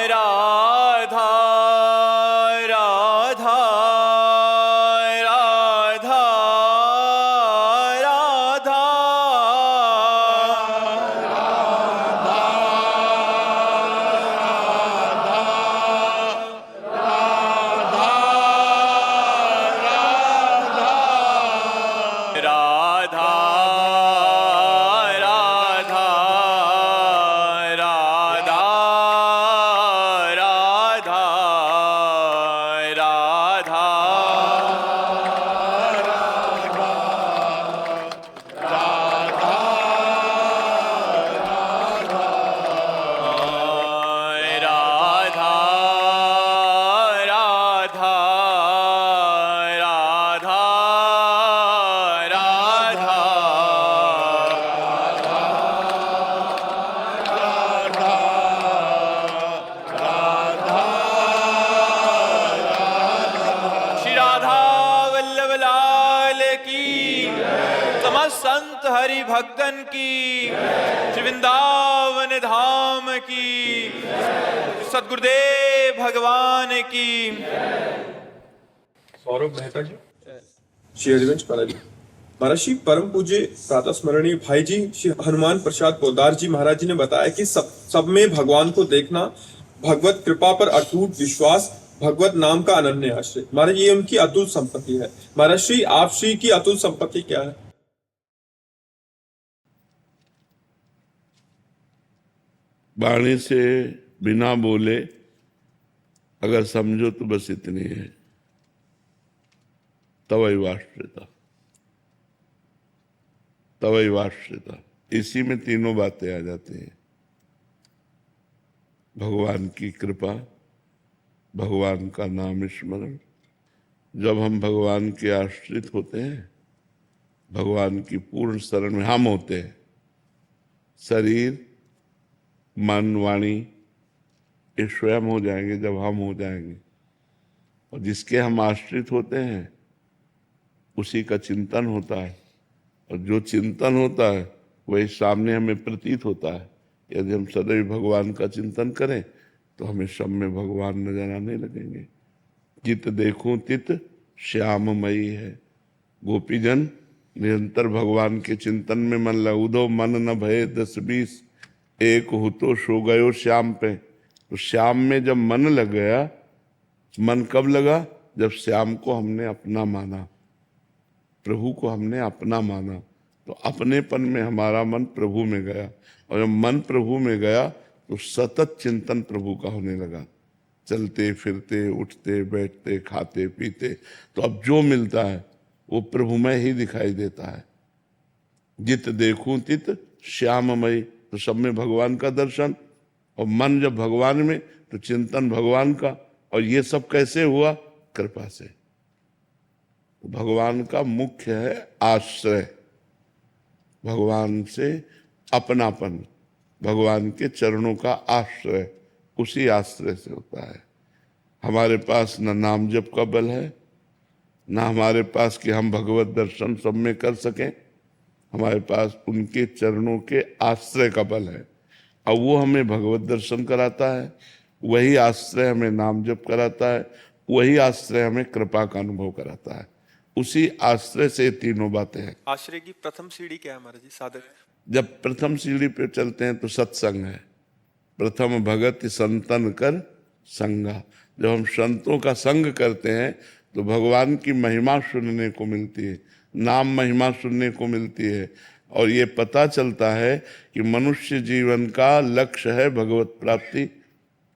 राधा राधा राधा राधा राधा राधा राधा राधा राधा राधा राधा राधा राधा श्री राधा वल्लभ लाल की, समस्त संत हरि भक्तन की, श्री वृंदावन धाम की, सद्गुरुदेव भगवान की। सौरभ मेहता जी, श्री हरिवंश पाला जी, महाराज श्री परम पूज्य प्रातः स्मरणीय भाई जी श्री हनुमान प्रसाद पोदार जी महाराज जी ने बताया कि सब में भगवान को देखना, भगवत कृपा पर अटूट विश्वास, भगवत नाम का अनन्य आश्रय। महाराज ये उनकी अतुल संपत्ति है। महाराज श्री आप श्री की अतुल संपत्ति क्या है? वाणी से बिना बोले अगर समझो तो बस इतनी है, तवैवाश्रिता, तवैवाश्रिता। इसी में तीनों बातें आ जाती हैं। भगवान की कृपा, भगवान का नाम स्मरण। जब हम भगवान के आश्रित होते हैं, भगवान की पूर्ण शरण में हम होते हैं, शरीर मन वाणी ये स्वयं हो जाएंगे जब हम हो जाएंगे। और जिसके हम आश्रित होते हैं उसी का चिंतन होता है, और जो चिंतन होता है वही सामने हमें प्रतीत होता है। यदि हम सदैव भगवान का चिंतन करें तो हमें सब में भगवान नजर आने लगेंगे। जित देखूं तित श्याममयी है। गोपीजन निरंतर भगवान के चिंतन में मन लगो, मन न भये 10-20, एक हो तो सो गयो श्याम पे। तो श्याम में जब मन लग गया, मन कब लगा? जब श्याम को हमने अपना माना, प्रभु को हमने अपना माना, तो अपनेपन में हमारा मन प्रभु में गया। और जब मन प्रभु में गया तो सतत चिंतन प्रभु का होने लगा। चलते फिरते, उठते बैठते, खाते पीते, तो अब जो मिलता है वो प्रभुमय ही दिखाई देता है। जित देखूं तित श्याममयी, तो सब में भगवान का दर्शन। और मन जब भगवान में तो चिंतन भगवान का। और ये सब कैसे हुआ? कृपा से। तो भगवान का मुख्य है आश्रय, भगवान से अपनापन, भगवान के चरणों का आश्रय, उसी आश्रय से होता है। हमारे पास न नाम जप का बल है, न हमारे पास कि हम भगवत दर्शन सब में कर सकें। हमारे पास उनके चरणों के आश्रय का बल है, और वो हमें भगवत दर्शन कराता है। वही आश्रय हमें नाम जप कराता है, वही आश्रय हमें कृपा का अनुभव कराता है। उसी आश्रय से तीनों बातें हैं। आश्रय की प्रथम सीढ़ी क्या है महाराज जी, साधक? जब प्रथम सीढ़ी पे चलते हैं तो सत्संग है। प्रथम भगत संतन कर संगा। जब हम संतों का संग करते हैं तो भगवान की महिमा सुनने को मिलती है, नाम महिमा सुनने को मिलती है। और ये पता चलता है कि मनुष्य जीवन का लक्ष्य है भगवत प्राप्ति,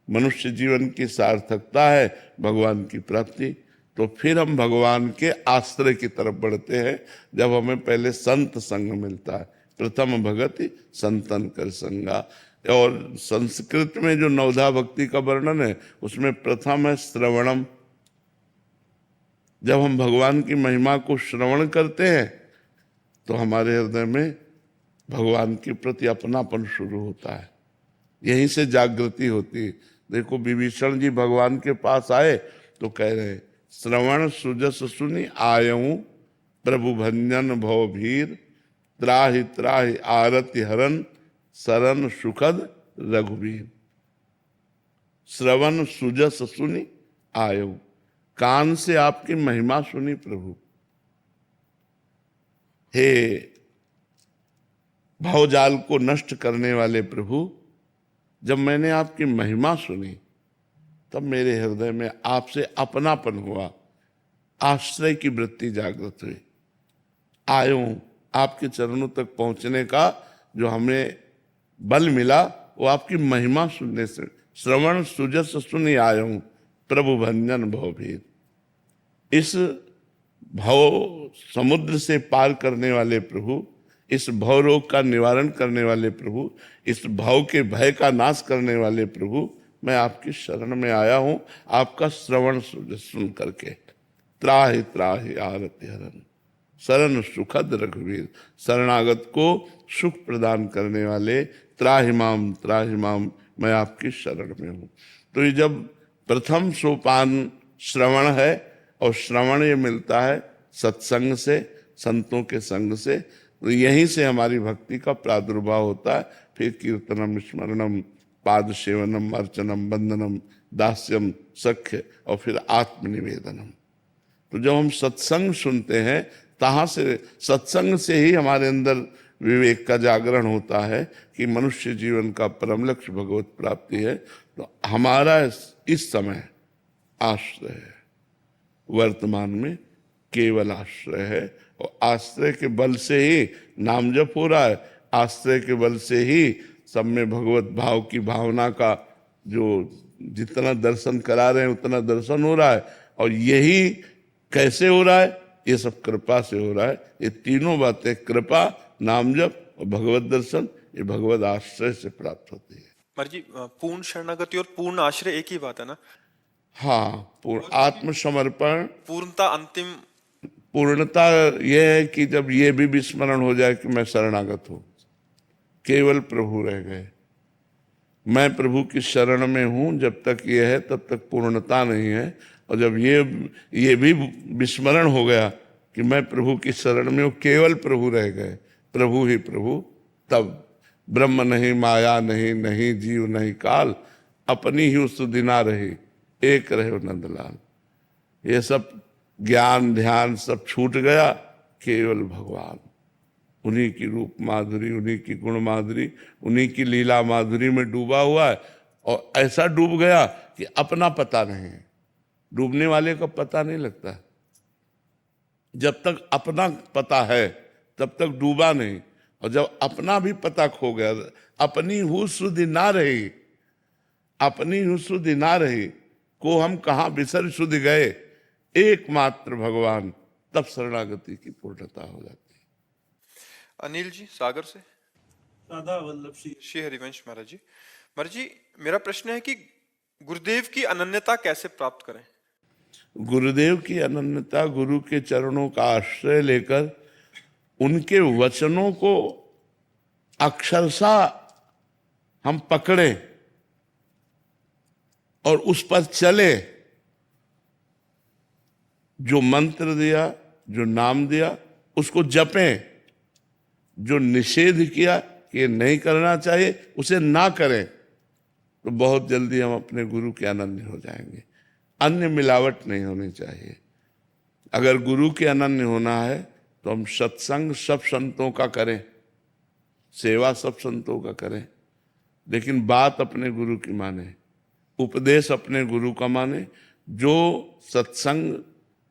मनुष्य जीवन की सार्थकता है भगवान की प्राप्ति। तो फिर हम भगवान के आश्रय की तरफ बढ़ते हैं जब हमें पहले संत संग मिलता है। प्रथम भगति संतन कर संगा। और संस्कृत में जो नवधा भक्ति का वर्णन है उसमें प्रथम है श्रवणम। जब हम भगवान की महिमा को श्रवण करते हैं तो हमारे हृदय में भगवान के प्रति अपनापन शुरू होता है, यहीं से जागृति होती है। देखो विभीषण जी भगवान के पास आए तो कह रहे श्रवण सुजस सुनि आयऊं प्रभु भंजन भव भीर त्राहि त्राहि आरति हरन शरण सुखद रघुवीर। श्रवण सुजस सुनी आयो। कान से आपकी महिमा सुनी प्रभु। हे भवजाल को नष्ट करने वाले प्रभु, जब मैंने आपकी महिमा सुनी तब मेरे हृदय में आपसे अपनापन हुआ, आश्रय की वृत्ति जागृत हुई। आयो, आपके चरणों तक पहुंचने का जो हमें बल मिला वो आपकी महिमा सुनने से। श्रवण सुजस सुनी आयो प्रभु भंजन भवभीर। इस भव समुद्र से पार करने वाले प्रभु, इस भव रोग का निवारण करने वाले प्रभु, इस भव के भय का नाश करने वाले प्रभु, मैं आपकी शरण में आया हूं आपका श्रवण सुन करके। त्राहि त्राहि आरति हरन शरण सुखद रघुवीर। शरणागत को सुख प्रदान करने वाले त्राहि माम, मैं आपकी शरण में हूं। तो ये जब प्रथम सोपान श्रवण है, और श्रवण ये मिलता है सत्संग से, संतों के संग से, तो यहीं से हमारी भक्ति का प्रादुर्भाव होता है। फिर कीर्तनम स्मरणम पाद सेवनम अर्चनम वंदनम दास्यम सख्य, और फिर आत्मनिवेदनम। तो जब हम सत्संग सुनते हैं, तहाँ से सत्संग से ही हमारे अंदर विवेक का जागरण होता है कि मनुष्य जीवन का परम लक्ष्य भगवत प्राप्ति है। तो हमारा इस समय आश्रय है, वर्तमान में केवल आश्रय है, और आश्रय के बल से ही नाम जप हो रहा है, आश्रय के बल से ही सब में भगवत भाव की भावना का जो जितना दर्शन करा रहे हैं उतना दर्शन हो रहा है। और यही कैसे हो रहा है? ये सब कृपा से हो रहा है। ये तीनों बातें, कृपा, नाम जप और भगवत दर्शन, ये भगवत आश्रय से प्राप्त होती है। महाराज जी, पूर्ण शरणागति और पूर्ण आश्रय एक ही बात है ना? हाँ, पूर्ण आत्मसमर्पण, पूर्णता, अंतिम पूर्णता यह है कि जब ये भी विस्मरण हो जाए कि मैं शरणागत हूं, केवल प्रभु रह गए, मैं प्रभु की शरण में हूं, जब तक ये है तब तक पूर्णता नहीं है। और जब ये भी विस्मरण हो गया कि मैं प्रभु की शरण में हूं, केवल प्रभु रह गए, प्रभु ही प्रभु, तब ब्रह्म नहीं, माया नहीं, नहीं जीव नहीं काल, अपनी ही उस दिना रही, एक रहे नंदलाल। ये सब ज्ञान ध्यान सब छूट गया, केवल भगवान, उन्हीं की रूप माधुरी, उन्हीं की गुण माधुरी, उन्हीं की लीला माधुरी में डूबा हुआ है। और ऐसा डूब गया कि अपना पता नहीं है। डूबने वाले का पता नहीं लगता। जब तक अपना पता है तब तक डूबा नहीं, और जब अपना भी पता खो गया, अपनी हूँ सुध ना रही, अपनी हूँ सुध ना रही, को हम कहाँ बिसर सुध गए, एकमात्र भगवान, तब शरणागति की पूर्णता हो जाती है। अनिल जी सागर से। राधा वल्लभ श्री हरिवंश महाराज जी। महाराज जी, मेरा प्रश्न है कि गुरुदेव की अनन्यता कैसे प्राप्त करें? गुरुदेव की अनन्यता, गुरु के चरणों का आश्रय लेकर उनके वचनों को अक्षरशः हम पकड़े और उस पर चले। जो मंत्र दिया, जो नाम दिया, उसको जपें। जो निषेध किया कि ये नहीं करना चाहिए, उसे ना करें, तो बहुत जल्दी हम अपने गुरु के अनन्य हो जाएंगे। अन्य मिलावट नहीं होनी चाहिए। अगर गुरु के अनन्य होना है तो हम सत्संग सब संतों का करें, सेवा सब संतों का करें, लेकिन बात अपने गुरु की माने, उपदेश अपने गुरु का माने। जो सत्संग,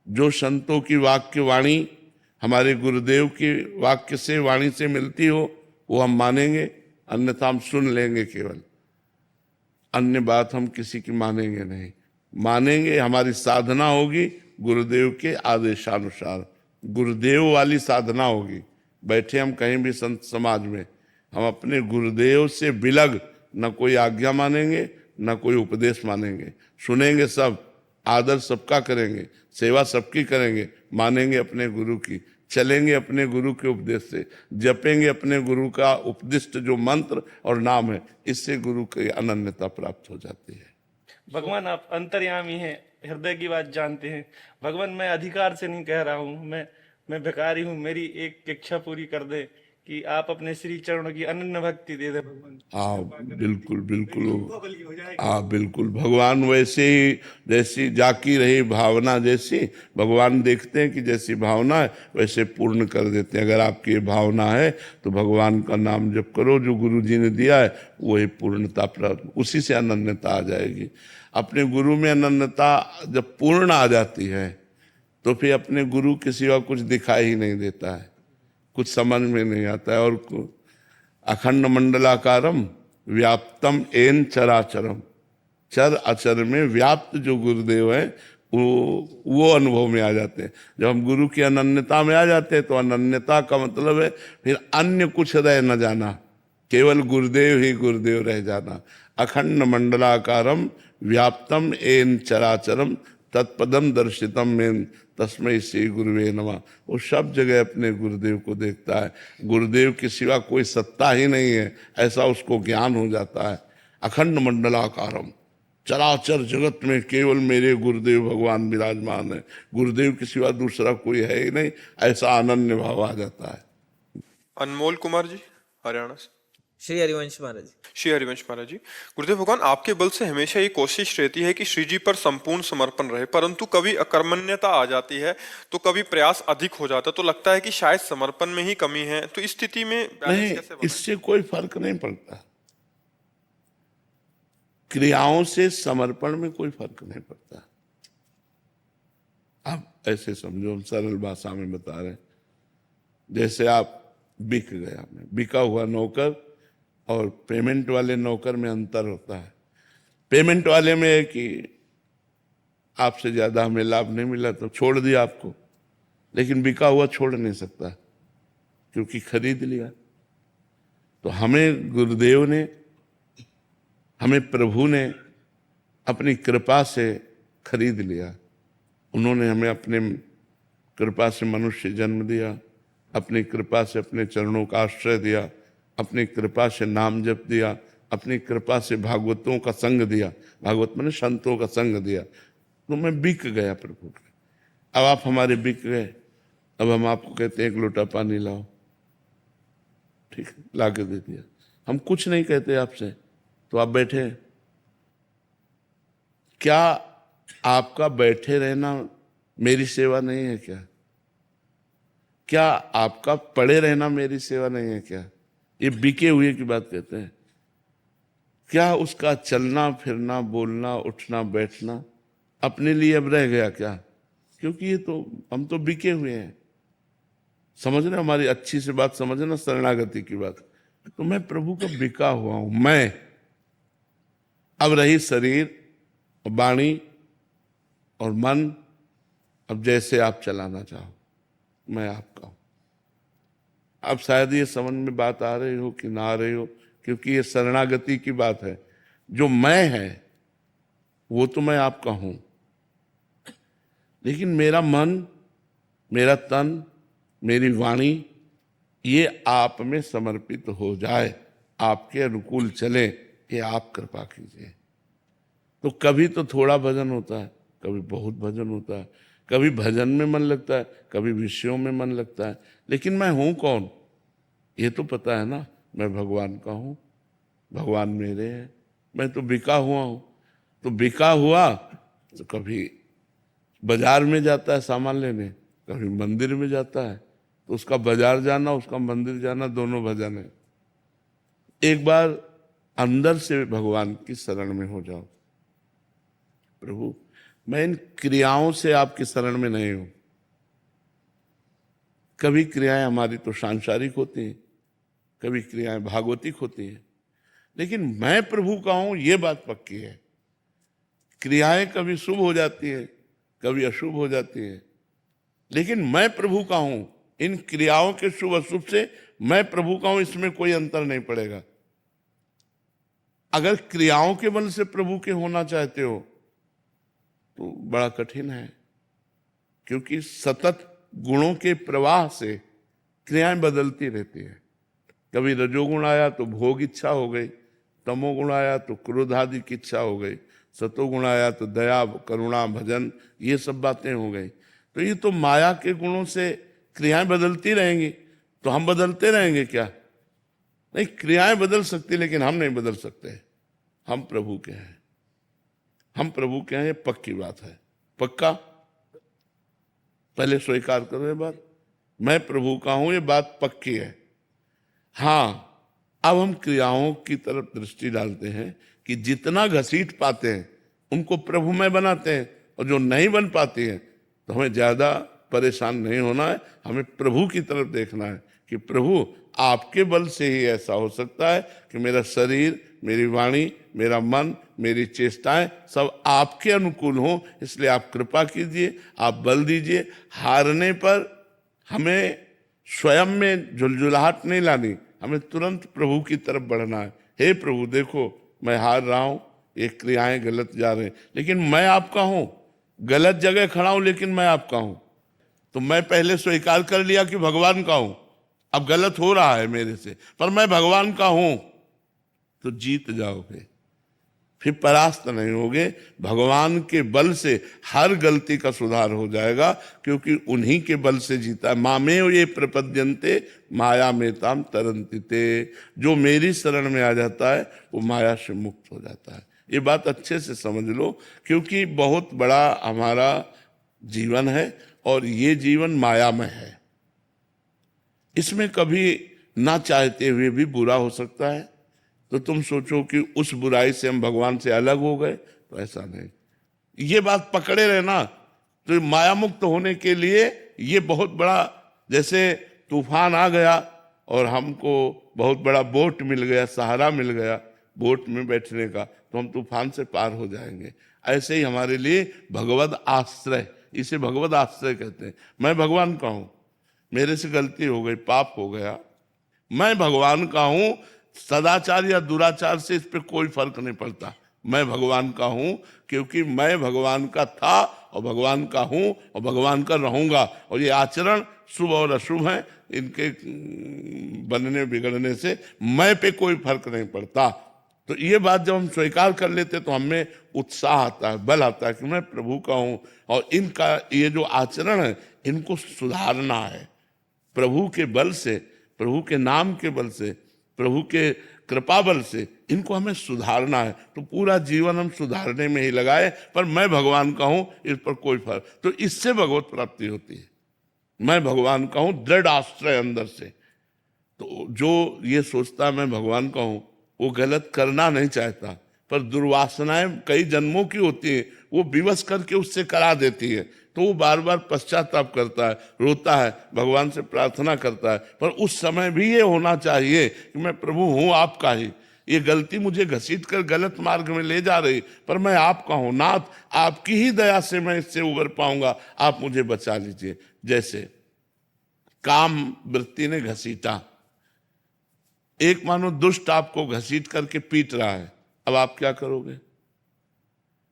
जो संतों की वाक्य वाणी हमारे गुरुदेव की वाक्य से, वाणी से मिलती हो, वो हम मानेंगे, अन्यथा हम सुन लेंगे केवल। अन्य बात हम किसी की मानेंगे नहीं। मानेंगे, हमारी साधना होगी गुरुदेव के आदेशानुसार, गुरुदेव वाली साधना होगी। बैठे हम कहीं भी संत समाज में, हम अपने गुरुदेव से विलग न कोई आज्ञा मानेंगे, न कोई उपदेश मानेंगे। सुनेंगे सब, आदर सबका करेंगे, सेवा सबकी करेंगे, मानेंगे अपने गुरु की, चलेंगे अपने गुरु के उपदेश से, जपेंगे अपने गुरु का उपदिष्ट जो मंत्र और नाम है। इससे गुरु की अनन्यता प्राप्त हो जाती है। भगवान आप अंतर्यामी हैं, हृदय की बात जानते हैं। भगवान मैं अधिकार से नहीं कह रहा हूँ, मैं भिखारी हूँ, मेरी एक इच्छा पूरी कर दे कि आप अपने श्री चरणों की अनन्य भक्ति दे दे भगवान। हाँ बिल्कुल बिल्कुल। बल्कि हो जाएगा। हाँ बिल्कुल, भगवान वैसे ही, जैसी जाकी रही भावना, जैसी भगवान देखते हैं कि जैसी भावना है वैसे पूर्ण कर देते हैं। अगर आपकी ये भावना है तो भगवान का नाम जप करो, जो गुरु जी ने दिया है वही पूर्णता प्राप्त, उसी से अनन्यता आ जाएगी। अपने गुरु में अनन्यता जब पूर्ण आ जाती है तो फिर अपने गुरु के सिवा कुछ दिखाई ही नहीं देता है, कुछ समझ में नहीं आता है। और अखंड मंडलाकारम व्याप्तम एन चराचरम, चर अचर में व्याप्त जो गुरुदेव है वो अनुभव में आ जाते हैं। जब हम गुरु की अनन्यता में आ जाते हैं तो अनन्यता का मतलब है फिर अन्य कुछ रह न जाना, केवल गुरुदेव ही गुरुदेव रह जाना। अखंड मंडलाकारम व्याप्तम एन चराचरम तत्पदम दर्शितम मेन तस्मै श्री गुरुवे नमः। वो सब जगह अपने गुरुदेव को देखता है, गुरुदेव के सिवा कोई सत्ता ही नहीं है, ऐसा उसको ज्ञान हो जाता है। अखंड मंडलाकारम, चराचर जगत में केवल मेरे गुरुदेव भगवान विराजमान है, गुरुदेव के सिवा दूसरा कोई है ही नहीं, ऐसा अनन्य भाव आ जाता है। अनमोल कुमार जी, हरियाणा से। श्री हरिवंश महाराज। श्री हरिवंश महाराज जी, गुरुदेव भगवान आपके बल से हमेशा ये कोशिश रहती है कि श्री जी पर संपूर्ण समर्पण रहे, परंतु कभी अकर्मण्यता आ जाती है तो कभी प्रयास अधिक हो जाता है, तो लगता है कि शायद समर्पण में ही कमी है। तो इस स्थिति में बैलेंस नहीं, कैसे बनाएं? इससे कोई फर्क नहीं पड़ता, क्रियाओं से समर्पण में कोई फर्क नहीं पड़ता। अब ऐसे समझो, हम सरल भाषा में बता रहे हैं, जैसे आप बिक गया, में बिका हुआ नौकर और पेमेंट वाले नौकर में अंतर होता है। पेमेंट वाले में है कि आपसे ज्यादा हमें लाभ नहीं मिला तो छोड़ दिया आपको, लेकिन बिका हुआ छोड़ नहीं सकता क्योंकि खरीद लिया। तो हमें गुरुदेव ने, हमें प्रभु ने अपनी कृपा से खरीद लिया। उन्होंने हमें अपने कृपा से मनुष्य जन्म दिया, अपनी कृपा से अपने चरणों का आश्रय दिया, अपनी कृपा से नाम जप दिया, अपनी कृपा से भागवतों का संग दिया, भागवत मैंने संतों का संग दिया। तो मैं बिक गया प्रभु के। अब आप हमारे बिक गए, अब हम आपको कहते हैं एक लोटा पानी लाओ, ठीक है, ला के दे दिया। हम कुछ नहीं कहते आपसे, तो आप बैठे। क्या आपका बैठे रहना मेरी सेवा नहीं है क्या? क्या आपका पड़े रहना मेरी सेवा नहीं है क्या? ये बिके हुए की बात कहते हैं। क्या उसका चलना फिरना, बोलना, उठना, बैठना अपने लिए अब रह गया क्या? क्योंकि ये तो हम तो बिके हुए हैं। समझ रहे, हमारी अच्छी से बात समझना, शरणागति की बात। तो मैं प्रभु का बिका हुआ हूं। मैं अब रही शरीर, वाणी और मन, अब जैसे आप चलाना चाहो, मैं आपका हूं। अब शायद ये समझ में बात आ रही हो कि ना आ रही हो, क्योंकि ये शरणागति की बात है। जो मैं है वो तो मैं आपका हूं, लेकिन मेरा मन, मेरा तन, मेरी वाणी ये आप में समर्पित हो जाए, आपके अनुकूल चले, ये आप कृपा कीजिए। तो कभी तो थोड़ा भजन होता है, कभी बहुत भजन होता है, कभी भजन में मन लगता है, कभी विषयों में मन लगता है, लेकिन मैं हूं कौन ये तो पता है ना। मैं भगवान का हूं, भगवान मेरे हैं, मैं तो बिका हुआ हूं। तो बिका हुआ तो कभी बाजार में जाता है सामान लेने, कभी मंदिर में जाता है, तो उसका बाजार जाना, उसका मंदिर जाना दोनों भजन है। एक बार अंदर से भगवान की शरण में हो जाओ, प्रभु मैं इन क्रियाओं से आपकी शरण में नहीं हूं। कभी क्रियाएं हमारी तो सांसारिक होती हैं, कभी क्रियाएं भागवतिक होती हैं, लेकिन मैं प्रभु का हूं ये बात पक्की है। क्रियाएं कभी शुभ हो जाती है, कभी अशुभ हो जाती है, लेकिन मैं प्रभु का हूं। इन क्रियाओं के शुभ अशुभ से मैं प्रभु का हूं, इसमें कोई अंतर नहीं पड़ेगा। अगर क्रियाओं के बल से प्रभु के होना चाहते हो तो बड़ा कठिन है, क्योंकि सतत गुणों के प्रवाह से क्रियाएं बदलती रहती है। कभी रजोगुण आया तो भोग इच्छा हो गई, तमोगुण आया तो क्रोध आदि की इच्छा हो गई, सतोगुण आया तो दया, करुणा, भजन, ये सब बातें हो गई। तो ये तो माया के गुणों से क्रियाएं बदलती रहेंगी। तो हम बदलते रहेंगे क्या? नहीं, क्रियाएं बदल सकती लेकिन हम नहीं बदल सकते। हम प्रभु के हैं, हम प्रभु के हैं, ये पक्की बात है। पक्का? पहले स्वीकार करो ये बात, मैं प्रभु का हूं, ये बात पक्की है। हाँ, अब हम क्रियाओं की तरफ दृष्टि डालते हैं कि जितना घसीट पाते हैं उनको प्रभुमय बनाते हैं, और जो नहीं बन पाती है तो हमें ज्यादा परेशान नहीं होना है, हमें प्रभु की तरफ देखना है कि प्रभु आपके बल से ही ऐसा हो सकता है कि मेरा शरीर, मेरी वाणी, मेरा मन, मेरी चेष्टाएं सब आपके अनुकूल हों। इसलिए आप कृपा कीजिए, आप बल दीजिए। हारने पर हमें स्वयं में झुलझुलाहट नहीं लानी, हमें तुरंत प्रभु की तरफ बढ़ना है। हे प्रभु, देखो मैं हार रहा हूं, ये क्रियाएं गलत जा रहे हैं, लेकिन मैं आपका हूं। गलत जगह खड़ा हूं लेकिन मैं आपका हूं। तो मैं पहले स्वीकार कर लिया कि भगवान का हूं, अब गलत हो रहा है मेरे से, पर मैं भगवान का हूं, तो जीत जाओगे, फिर परास्त नहीं होगे। भगवान के बल से हर गलती का सुधार हो जाएगा, क्योंकि उन्हीं के बल से जीता है। मामेव ये प्रपद्यन्ते माया में ताम तरन्ति ते। जो मेरी शरण में आ जाता है वो माया से मुक्त हो जाता है। ये बात अच्छे से समझ लो, क्योंकि बहुत बड़ा हमारा जीवन है और ये जीवन मायामय है। इसमें कभी ना चाहते हुए भी बुरा हो सकता है, तो तुम सोचो कि उस बुराई से हम भगवान से अलग हो गए, तो ऐसा नहीं। ये बात पकड़े रहना, तो माया मुक्त होने के लिए ये बहुत बड़ा, जैसे तूफान आ गया और हमको बहुत बड़ा बोट मिल गया, सहारा मिल गया बोट में बैठने का, तो हम तूफान से पार हो जाएंगे। ऐसे ही हमारे लिए भगवद आश्रय, इसे भगवद आश्रय कहते हैं। मैं भगवान का हूं, मेरे से गलती हो गई, पाप हो गया, मैं भगवान का हूं। सदाचार या दुराचार से इस पे कोई फर्क नहीं पड़ता। मैं भगवान का हूं, क्योंकि मैं भगवान का था और भगवान का हूं और भगवान का रहूंगा। और ये आचरण शुभ और अशुभ है, इनके बनने बिगड़ने से मैं पे कोई फर्क नहीं पड़ता। तो ये बात जब हम स्वीकार कर लेते तो हमें उत्साह आता है, बल आता है कि मैं प्रभु का हूं, और इनका ये जो आचरण है इनको सुधारना है। प्रभु के बल से, प्रभु के नाम के बल से, प्रभु के कृपा बल से इनको हमें सुधारना है। तो पूरा जीवन हम सुधारने में ही लगाए, पर मैं भगवान का हूं, इस पर कोई फर्क, तो इससे भगवत प्राप्ति होती है। मैं भगवान का हूं, दृढ़ आश्रय अंदर से। तो जो ये सोचता है मैं भगवान का हूं, वो गलत करना नहीं चाहता, पर दुर्वासनाएं कई जन्मों की होती है, वो विवश करके उससे करा देती है। तो वो बार बार पश्चाताप करता है, रोता है, भगवान से प्रार्थना करता है, पर उस समय भी ये होना चाहिए कि मैं प्रभु हूं आपका ही, ये गलती मुझे घसीट कर गलत मार्ग में ले जा रही, पर मैं आपका हूं नाथ, आपकी ही दया से मैं इससे उबर पाऊंगा, आप मुझे बचा लीजिए। जैसे काम वृत्ति ने घसीटा, एक मानो दुष्ट आपको घसीट करके पीट रहा है, अब आप क्या करोगे?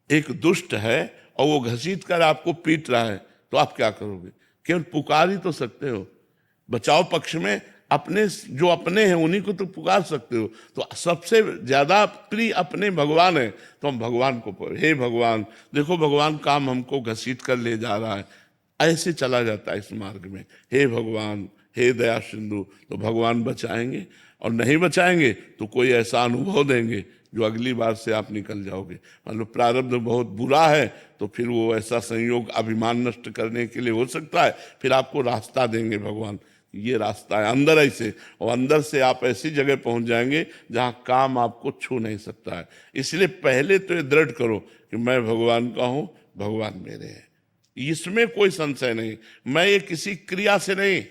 एक दुष्ट है और वो घसीट कर आपको पीट रहा है, तो आप क्या करोगे? केवल पुकार ही तो सकते हो। बचाव पक्ष में अपने जो अपने हैं उन्हीं को तो पुकार सकते हो। तो सबसे ज्यादा प्रिय अपने भगवान है, तो हम भगवान को, हे भगवान देखो भगवान काम हमको घसीट कर ले जा रहा है, ऐसे चला जाता है इस मार्ग में, हे भगवान, हे दया सिंधु, तो भगवान बचाएंगे, और नहीं बचाएंगे तो कोई ऐसा अनुभव देंगे जो अगली बार से आप निकल जाओगे। मतलब प्रारब्ध बहुत बुरा है तो फिर वो ऐसा संयोग अभिमान नष्ट करने के लिए हो सकता है, फिर आपको रास्ता देंगे भगवान, ये रास्ता है अंदर ऐसे, और अंदर से आप ऐसी जगह पहुंच जाएंगे जहां काम आपको छू नहीं सकता है। इसलिए पहले तो ये दृढ़ करो कि मैं भगवान का हूं, भगवान मेरे हैं, इसमें कोई संशय नहीं। मैं ये किसी क्रिया से नहीं,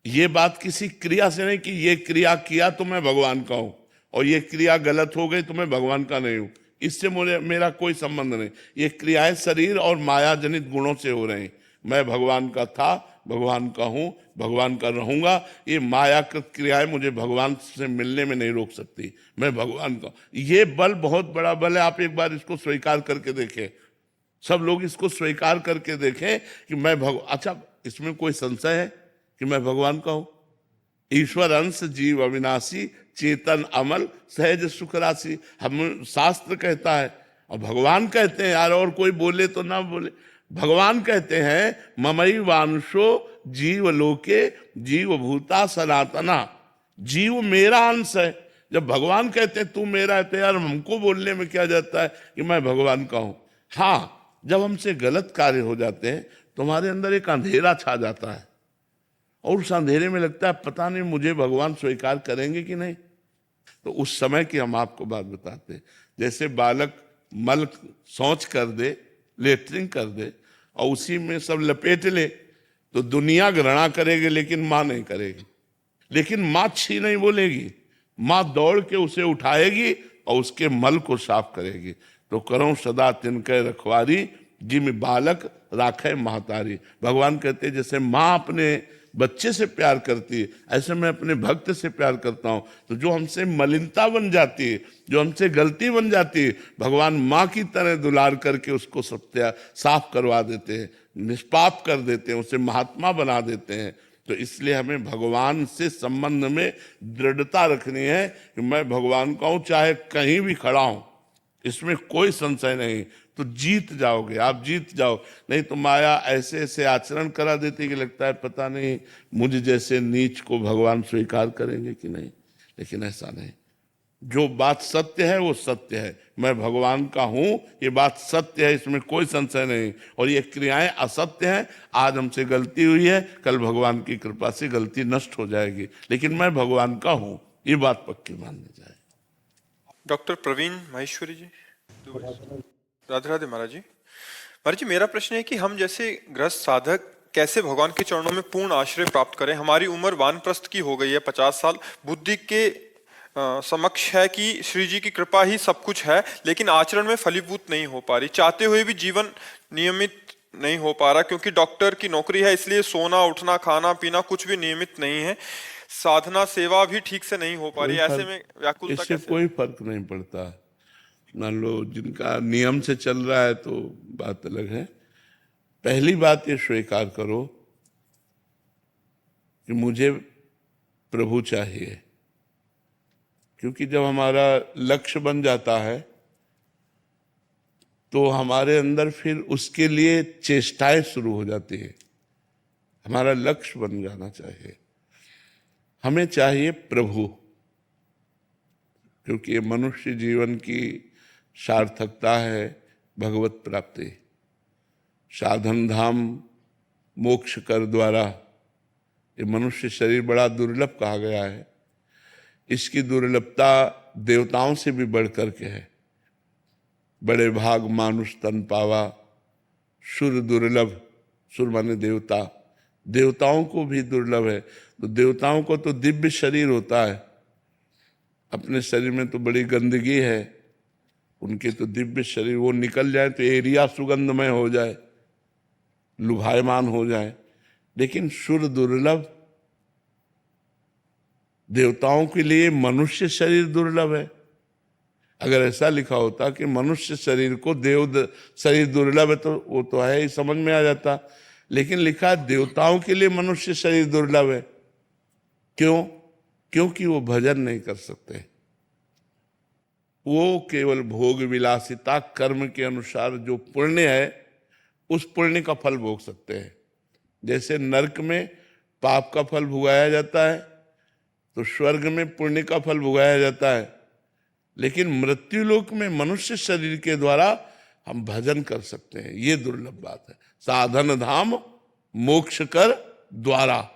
ये बात किसी क्रिया से नहीं कि ये क्रिया किया तो मैं भगवान का हूं और ये क्रिया गलत हो गई तो मैं भगवान का नहीं हूं, इससे मेरा कोई संबंध नहीं। ये क्रियाएं शरीर और माया जनित गुणों से हो रही। मैं भगवान का था, भगवान का हूं, भगवान का रहूंगा। ये मायाकृत क्रियाएं मुझे भगवान से मिलने में नहीं रोक सकती। मैं भगवान का, ये बल बहुत बड़ा बल है। आप एक बार इसको स्वीकार करके देखें, सब लोग इसको स्वीकार करके देखें कि मैं अच्छा, इसमें कोई संशय है कि मैं भगवान का हूं? ईश्वर अंश जीव अविनाशी चेतन अमल सहज सुख राशि, हम शास्त्र कहता है और भगवान कहते हैं यार, और कोई बोले तो ना बोले, भगवान कहते हैं ममई वांशो जीव लोके जीव भूता सनातना, जीव मेरा अंश है। जब भगवान कहते हैं तू मेरा है, तो यार हमको बोलने में क्या जाता है कि मैं भगवान का हूं। हाँ, जब हमसे गलत कार्य हो जाते हैं तो हमारे अंदर एक अंधेरा छा जाता है, और उस अंधेरे में लगता है पता नहीं मुझे भगवान स्वीकार करेंगे कि नहीं। तो उस समय की हम आपको बात बताते हैं। जैसे बालक मल शौच कर दे, लेटरिंग कर दे, और उसी में सब लपेट ले, तो दुनिया घृणा करेगी लेकिन माँ नहीं करेगी। लेकिन माँ छी नहीं बोलेगी, माँ दौड़ के उसे उठाएगी और उसके मल को साफ करेगी। तो करो सदा तिनके रखवारी, जिम बालक राखे महतारी। भगवान कहते हैं जैसे माँ अपने बच्चे से प्यार करती है, ऐसे मैं अपने भक्त से प्यार करता हूं। तो जो हमसे मलिनता बन जाती है, जो हमसे गलती बन जाती है, भगवान माँ की तरह दुलार करके उसको साफ करवा देते हैं, निष्पाप कर देते हैं, उसे महात्मा बना देते हैं। तो इसलिए हमें भगवान से संबंध में दृढ़ता रखनी है कि मैं भगवान का हूं, चाहे कहीं भी खड़ा हूं, इसमें कोई संशय नहीं। तो जीत जाओगे, आप जीत जाओ। नहीं तो माया ऐसे ऐसे आचरण करा देती कि लगता है पता नहीं मुझ जैसे नीच को भगवान स्वीकार करेंगे कि नहीं। लेकिन ऐसा नहीं, जो बात सत्य है वो सत्य है। मैं भगवान का हूं, ये बात सत्य है, इसमें कोई संशय नहीं। और ये क्रियाएं असत्य हैं। आज हमसे गलती हुई है, कल भगवान की कृपा से गलती नष्ट हो जाएगी, लेकिन मैं भगवान का हूं, ये बात पक्की माननी चाहिए। डॉक्टर प्रवीण माहेश्वरी जी, राधे राधे महाराज जी। महाराज जी, मेरा प्रश्न है कि हम जैसे गृहस्थ साधक कैसे भगवान के चरणों में पूर्ण आश्रय प्राप्त करें। हमारी उम्र वानप्रस्थ की हो गई है, 50 साल, बुद्धि के समक्ष है कि श्री जी की कृपा ही सब कुछ है, लेकिन आचरण में फलीभूत नहीं हो पा रही। चाहते हुए भी जीवन नियमित नहीं हो पा रहा, क्योंकि डॉक्टर की नौकरी है, इसलिए सोना उठना खाना पीना कुछ भी नियमित नहीं है। साधना सेवा भी ठीक से नहीं हो पा रही। ऐसे में व्याकुलता इससे कैसे? कोई फर्क नहीं पड़ता। मान लो जिनका नियम से चल रहा है तो बात अलग है। पहली बात ये स्वीकार करो कि मुझे प्रभु चाहिए, क्योंकि जब हमारा लक्ष्य बन जाता है तो हमारे अंदर फिर उसके लिए चेष्टाएं शुरू हो जाती है। हमारा लक्ष्य बन जाना चाहिए, हमें चाहिए प्रभु, क्योंकि ये मनुष्य जीवन की सार्थकता है भगवत प्राप्ति। साधन धाम मोक्ष कर द्वारा, ये मनुष्य शरीर बड़ा दुर्लभ कहा गया है। इसकी दुर्लभता देवताओं से भी बढ़ करके है। बड़े भाग मानुष तन पावा, सुर दुर्लभ, सुर माने देवता, देवताओं को भी दुर्लभ है। तो देवताओं को तो दिव्य शरीर होता है, अपने शरीर में तो बड़ी गंदगी है, उनके तो दिव्य शरीर, वो निकल जाए तो एरिया सुगंधमय हो जाए, लुभायमान हो जाए। लेकिन सुर दुर्लभ, देवताओं के लिए मनुष्य शरीर दुर्लभ है। अगर ऐसा लिखा होता कि मनुष्य शरीर को देव शरीर दुर्लभ है तो वो तो है ही, समझ में आ जाता। लेकिन लिखा है देवताओं के लिए मनुष्य शरीर दुर्लभ है। क्यों? क्योंकि वो भजन नहीं कर सकते, वो केवल भोग विलासिता कर्म के अनुसार जो पुण्य है उस पुण्य का फल भोग सकते हैं। जैसे नरक में पाप का फल भुगाया जाता है तो स्वर्ग में पुण्य का फल भुगाया जाता है। लेकिन मृत्युलोक में मनुष्य शरीर के द्वारा हम भजन कर सकते हैं, ये दुर्लभ बात है। साधन धाम मोक्ष कर द्वारा,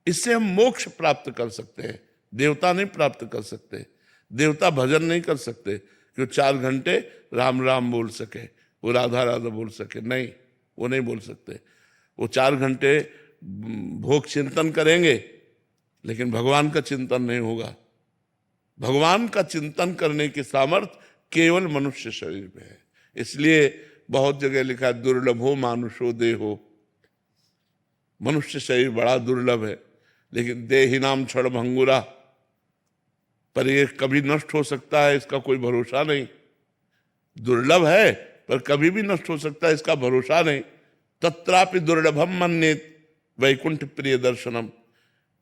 इससे हम मोक्ष प्राप्त कर सकते हैं, देवता नहीं प्राप्त कर सकते। देवता भजन नहीं कर सकते कि वो 4 घंटे राम राम बोल सके, वो राधा राधा बोल सके, नहीं, वो नहीं बोल सकते। वो 4 घंटे भोग चिंतन करेंगे लेकिन भगवान का चिंतन नहीं होगा। भगवान का चिंतन करने की सामर्थ्य केवल मनुष्य शरीर में है। इसलिए बहुत जगह लिखा है दुर्लभो मानुषो देहो, मनुष्य शरीर बड़ा दुर्लभ है। लेकिन देहि नाम क्षण भंगुरा, पर ये कभी नष्ट हो सकता है, इसका कोई भरोसा नहीं। दुर्लभ है पर कभी भी नष्ट हो सकता है, इसका भरोसा नहीं। तत्रापि दुर्लभम मन्येत वैकुंठ प्रिय दर्शनम,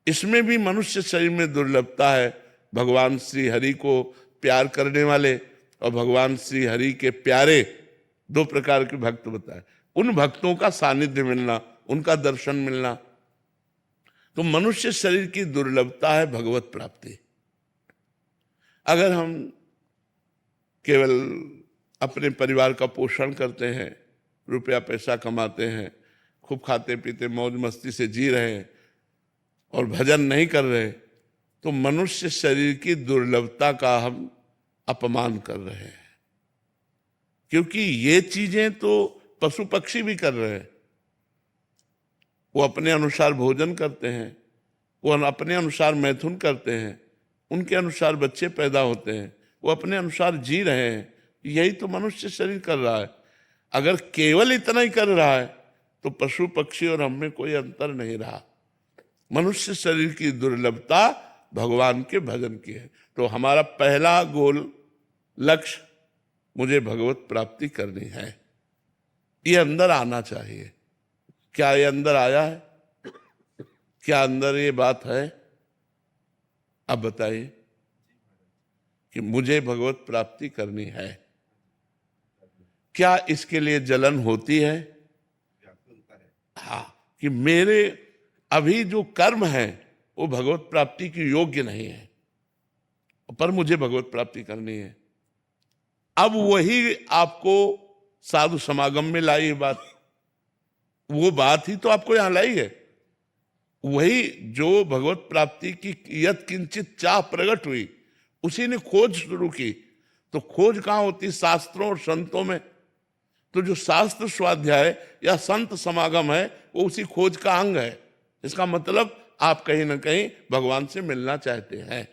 इसमें भी मनुष्य शरीर में दुर्लभता है। भगवान श्री हरि को प्यार करने वाले और भगवान श्री हरि के प्यारे 2 प्रकार के भक्त बताए। उन भक्तों का सानिध्य मिलना, उनका दर्शन मिलना, तो मनुष्य शरीर की दुर्लभता है भगवत प्राप्ति। अगर हम केवल अपने परिवार का पोषण करते हैं, रुपया पैसा कमाते हैं, खूब खाते पीते मौज मस्ती से जी रहे हैं और भजन नहीं कर रहे, तो मनुष्य शरीर की दुर्लभता का हम अपमान कर रहे हैं। क्योंकि ये चीजें तो पशु पक्षी भी कर रहे हैं। वो अपने अनुसार भोजन करते हैं, वो अपने अनुसार मैथुन करते हैं, उनके अनुसार बच्चे पैदा होते हैं, वो अपने अनुसार जी रहे हैं। यही तो मनुष्य शरीर कर रहा है। अगर केवल इतना ही कर रहा है तो पशु पक्षी और हम में कोई अंतर नहीं रहा। मनुष्य शरीर की दुर्लभता भगवान के भजन की है। तो हमारा पहला गोल लक्ष्य, मुझे भगवत प्राप्ति करनी है, ये अंदर आना चाहिए। क्या ये अंदर आया है? क्या अंदर ये बात है? अब बताइए कि मुझे भगवत प्राप्ति करनी है। क्या इसके लिए जलन होती है? हाँ, कि मेरे अभी जो कर्म है वो भगवत प्राप्ति की योग्य नहीं है, पर मुझे भगवत प्राप्ति करनी है। अब वही आपको साधु समागम में लाई है बात, वो बात ही तो आपको यहां लाई है। वही जो भगवत प्राप्ति की यत् किंचित चाह प्रकट हुई, उसी ने खोज शुरू की। तो खोज कहां होती? शास्त्रों और संतों में। तो जो शास्त्र स्वाध्याय या संत समागम है वो उसी खोज का अंग है। इसका मतलब आप कहीं ना कहीं भगवान से मिलना चाहते हैं।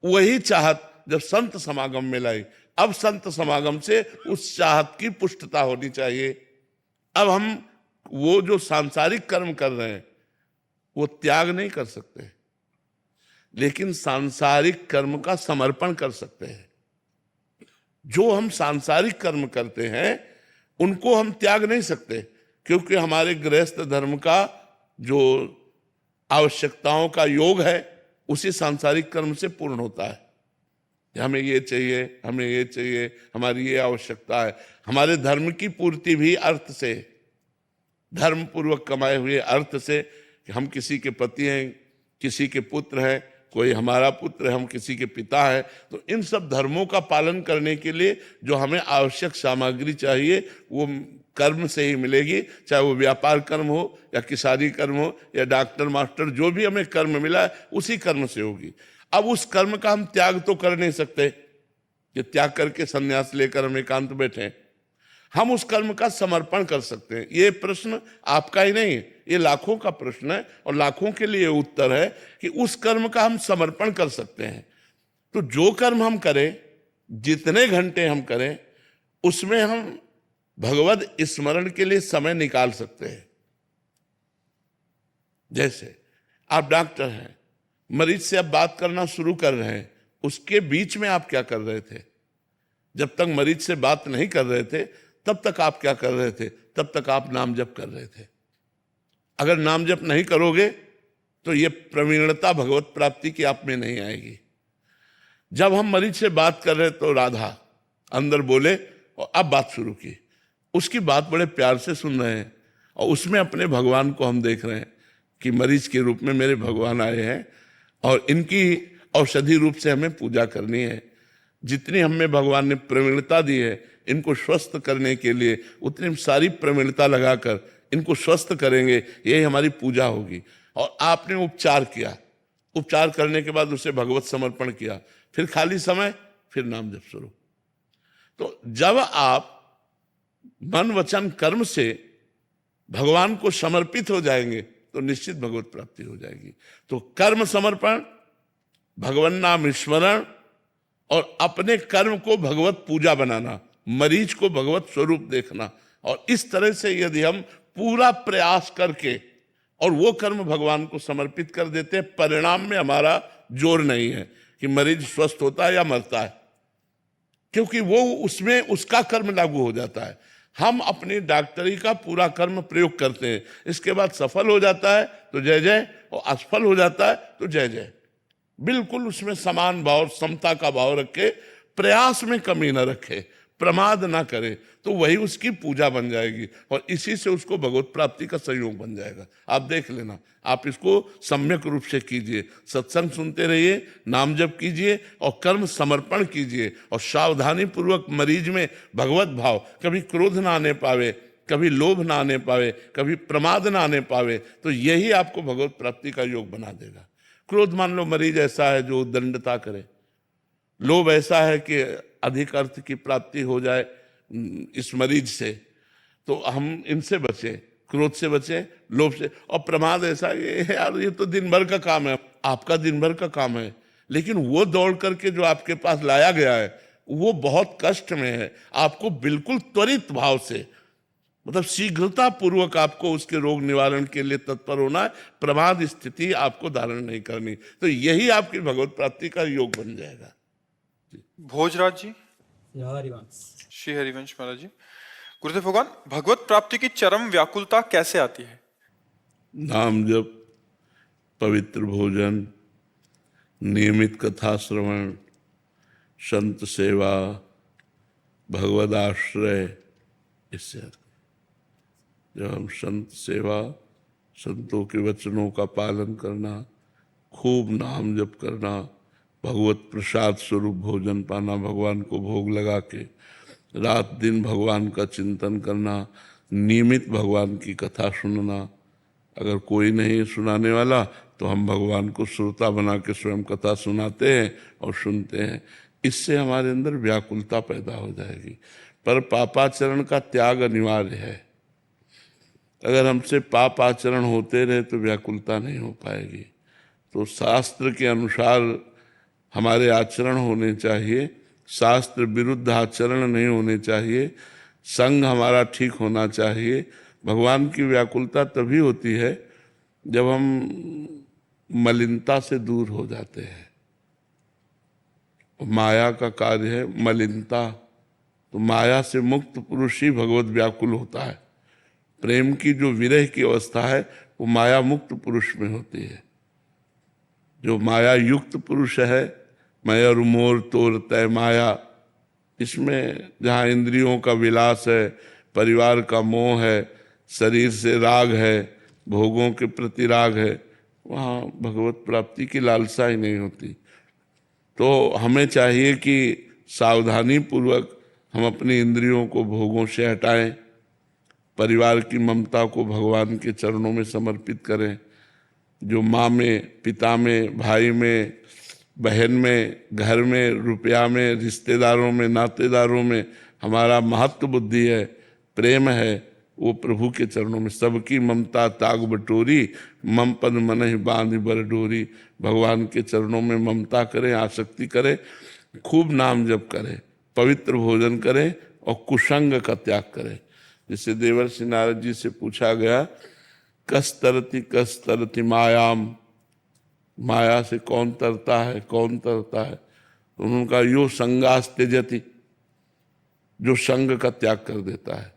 वही चाहत जब संत समागम में लाई, अब संत समागम से उस चाहत की पुष्टता होनी चाहिए। अब हम वो जो सांसारिक कर्म कर रहे हैं वो त्याग नहीं कर सकते, लेकिन सांसारिक कर्म का समर्पण कर सकते हैं। जो हम सांसारिक कर्म करते हैं उनको हम त्याग नहीं सकते, क्योंकि हमारे गृहस्थ धर्म का जो आवश्यकताओं का योग है उसी सांसारिक कर्म से पूर्ण होता है। हमें ये चाहिए, हमें ये चाहिए, हमारी ये आवश्यकता है। हमारे धर्म की पूर्ति भी अर्थ से, धर्म पूर्वक कमाए हुए अर्थ से, कि हम किसी के पति हैं, किसी के पुत्र हैं, कोई हमारा पुत्र है, हम किसी के पिता है। तो इन सब धर्मों का पालन करने के लिए जो हमें आवश्यक सामग्री चाहिए वो कर्म से ही मिलेगी। चाहे वो व्यापार कर्म हो या किसानी कर्म हो या डॉक्टर मास्टर, जो भी हमें कर्म मिला है उसी कर्म से होगी। अब उस कर्म का हम त्याग तो कर नहीं सकते कि त्याग करके संन्यास लेकर हम एकांत बैठे। हम उस कर्म का समर्पण कर सकते हैं। ये प्रश्न आपका ही नहीं है, ये लाखों का प्रश्न है और लाखों के लिए उत्तर है कि उस कर्म का हम समर्पण कर सकते हैं। तो जो कर्म हम करें, जितने घंटे हम करें, उसमें हम भगवद स्मरण के लिए समय निकाल सकते हैं। जैसे आप डॉक्टर हैं, मरीज से आप बात करना शुरू कर रहे हैं, उसके बीच में आप क्या कर रहे थे? जब तक मरीज से बात नहीं कर रहे थे तब तक आप क्या कर रहे थे? तब तक आप नाम जप कर रहे थे। अगर नाम जप नहीं करोगे तो ये प्रवीणता भगवत प्राप्ति की आप में नहीं आएगी। जब हम मरीज से बात कर रहे तो राधा अंदर बोले और अब बात शुरू की, उसकी बात बड़े प्यार से सुन रहे हैं और उसमें अपने भगवान को हम देख रहे हैं कि मरीज के रूप में मेरे भगवान आए हैं और इनकी औषधि रूप से हमें पूजा करनी है। जितनी हमें भगवान ने प्रवीणता दी है इनको स्वस्थ करने के लिए, उतनी सारी प्रवीणता लगाकर इनको स्वस्थ करेंगे, यही हमारी पूजा होगी। और आपने उपचार किया, उपचार करने के बाद उसे भगवत समर्पण किया, फिर खाली समय, फिर नाम जप शुरू। तो जब आप मन वचन कर्म से भगवान को समर्पित हो जाएंगे तो निश्चित भगवत प्राप्ति हो जाएगी। तो कर्म समर्पण, भगवान नाम स्मरण और अपने कर्म को भगवत पूजा बनाना, मरीज को भगवत स्वरूप देखना। और इस तरह से यदि हम पूरा प्रयास करके और वो कर्म भगवान को समर्पित कर देते हैं, परिणाम में हमारा जोर नहीं है कि मरीज स्वस्थ होता है या मरता है, क्योंकि वो उसमें उसका कर्म लागू हो जाता है। हम अपनी डॉक्टरी का पूरा कर्म प्रयोग करते हैं, इसके बाद सफल हो जाता है तो जय जय, और असफल हो जाता है तो जय जय। बिल्कुल उसमें समान भाव, समता का भाव रखे, प्रयास में कमी न रखे। प्रमाद ना करे, तो वही उसकी पूजा बन जाएगी और इसी से उसको भगवत प्राप्ति का संयोग बन जाएगा। आप देख लेना, आप इसको सम्यक रूप से कीजिए, सत्संग सुनते रहिए, नाम जप कीजिए और कर्म समर्पण कीजिए और सावधानी पूर्वक मरीज में भगवत भाव, कभी क्रोध ना आने पावे, कभी लोभ ना आने पावे, कभी प्रमाद ना आने पावे, तो यही आपको भगवत प्राप्ति का योग बना देगा। क्रोध मान लो मरीज ऐसा है जो उद्दंडता करे, लोभ ऐसा है कि अधिक अर्थ की प्राप्ति हो जाए इस मरीज से, तो हम इनसे बचें, क्रोध से बचें, लोभ से। और प्रमाद ऐसा है यार ये तो दिन भर का काम है, आपका दिन भर का काम है, लेकिन वो दौड़ करके जो आपके पास लाया गया है वो बहुत कष्ट में है, आपको बिल्कुल त्वरित भाव से, मतलब शीघ्रता पूर्वक आपको उसके रोग निवारण के लिए तत्पर होना है, प्रमाद स्थिति आपको धारण नहीं करनी, तो यही आपकी भगवत प्राप्ति का योग बन जाएगा। भोजराज जी। श्री हरिवंश महाराज जी। गुरुदेव भगवान, भगवत प्राप्ति की चरम व्याकुलता कैसे आती है? नाम जप, पवित्र भोजन, नियमित कथा श्रवण, संत सेवा, भगवद आश्रय, इससे जब हम संत सेवा, संतों के वचनों का पालन करना, खूब नाम जप करना, भगवत प्रसाद स्वरूप भोजन पाना, भगवान को भोग लगा के रात दिन भगवान का चिंतन करना, नियमित भगवान की कथा सुनना, अगर कोई नहीं सुनाने वाला तो हम भगवान को श्रोता बना के स्वयं कथा सुनाते हैं और सुनते हैं, इससे हमारे अंदर व्याकुलता पैदा हो जाएगी। पर पापाचरण का त्याग अनिवार्य है, अगर हमसे पाप आचरण होते रहे तो व्याकुलता नहीं हो पाएगी। तो शास्त्र के अनुसार हमारे आचरण होने चाहिए, शास्त्र विरुद्ध आचरण नहीं होने चाहिए, संग हमारा ठीक होना चाहिए। भगवान की व्याकुलता तभी होती है जब हम मलिनता से दूर हो जाते हैं। माया का कार्य है मलिनता, तो माया से मुक्त पुरुष ही भगवत व्याकुल होता है। प्रेम की जो विरह की अवस्था है वो माया मुक्त पुरुष में होती है। जो माया युक्त पुरुष है, मयर मोर तोर तय माया, इसमें जहाँ इंद्रियों का विलास है, परिवार का मोह है, शरीर से राग है, भोगों के प्रति राग है, वहाँ भगवत प्राप्ति की लालसा ही नहीं होती। तो हमें चाहिए कि सावधानी पूर्वक हम अपनी इंद्रियों को भोगों से हटाएं, परिवार की ममता को भगवान के चरणों में समर्पित करें। जो माँ में, पिता में, भाई में, बहन में, घर में, रुपया में, रिश्तेदारों में, नातेदारों में हमारा महत्व बुद्धि है, प्रेम है, वो प्रभु के चरणों में। सबकी ममता ताग बटोरी, मम पद मन ही बांध बर डोरी। भगवान के चरणों में ममता करें, आसक्ति करें, खूब नाम जप करें, पवित्र भोजन करें और कुसंग का त्याग करें। जिसे देवर्षि नारद जी से पूछा गया, कस तरती मायाम, माया से कौन तरता है, कौन तरता है? तो उन्होंने कहा यो संगास त्यजति, जो संग का त्याग कर देता है।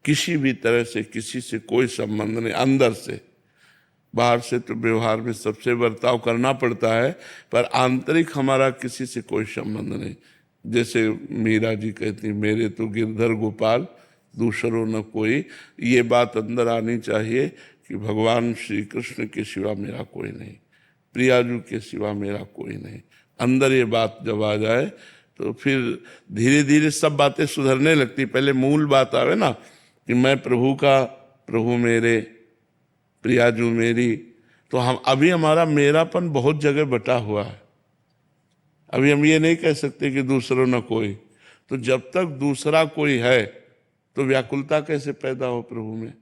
किसी भी तरह से किसी से कोई संबंध नहीं, अंदर से। बाहर से तो व्यवहार में सबसे बर्ताव करना पड़ता है, पर आंतरिक हमारा किसी से कोई संबंध नहीं। जैसे मीरा जी कहती, मेरे तो गिरधर गोपाल दूसरों न कोई। ये बात अंदर आनी चाहिए कि भगवान श्री कृष्ण के सिवा मेरा कोई नहीं, प्रियाजू के सिवा मेरा कोई नहीं। अंदर ये बात जब आ जाए तो फिर धीरे धीरे सब बातें सुधरने लगती। पहले मूल बात आवे ना कि मैं प्रभु का, प्रभु मेरे, प्रियाजू मेरी, तो हम अभी हमारा मेरापन बहुत जगह बटा हुआ है। अभी हम ये नहीं कह सकते कि दूसरों न कोई। तो जब तक दूसरा कोई है तो व्याकुलता कैसे पैदा हो प्रभु में?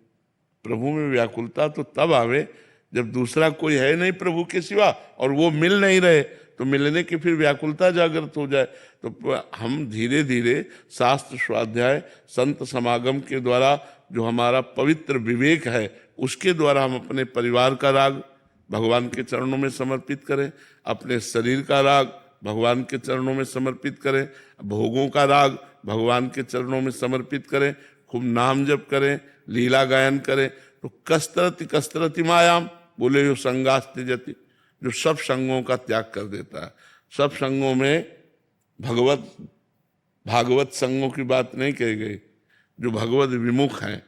प्रभु में व्याकुलता तो तब आवे जब दूसरा कोई है नहीं प्रभु के सिवा और वो मिल नहीं रहे, तो मिलने की फिर व्याकुलता जागृत हो जाए। तो हम धीरे धीरे शास्त्र स्वाध्याय, संत समागम के द्वारा जो हमारा पवित्र विवेक है उसके द्वारा हम अपने परिवार का राग भगवान के चरणों में समर्पित करें, अपने शरीर का राग भगवान के चरणों में समर्पित करें, भोगों का राग भगवान के चरणों में समर्पित करें, खूब नाम जप करें, लीला गायन करें। तो कसरति मायाम बोले जो संगास त्यजति, जो सब संगों का त्याग कर देता है। सब संगों में भगवत भागवत संगों की बात नहीं कही गई। जो भगवत विमुख हैं,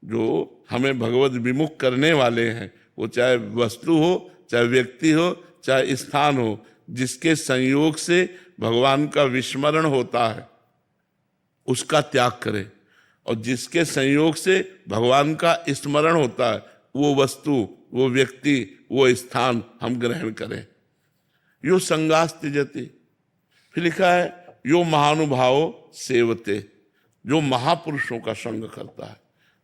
जो हमें भगवत विमुख करने वाले हैं, वो चाहे वस्तु हो, चाहे व्यक्ति हो, चाहे स्थान हो, जिसके संयोग से भगवान का विस्मरण होता है उसका त्याग करें, और जिसके संयोग से भगवान का स्मरण होता है वो वस्तु, वो व्यक्ति, वो स्थान हम ग्रहण करें। यो संगास त्यजति। फिर लिखा है यो महानुभाव सेवते, जो महापुरुषों का संग करता है,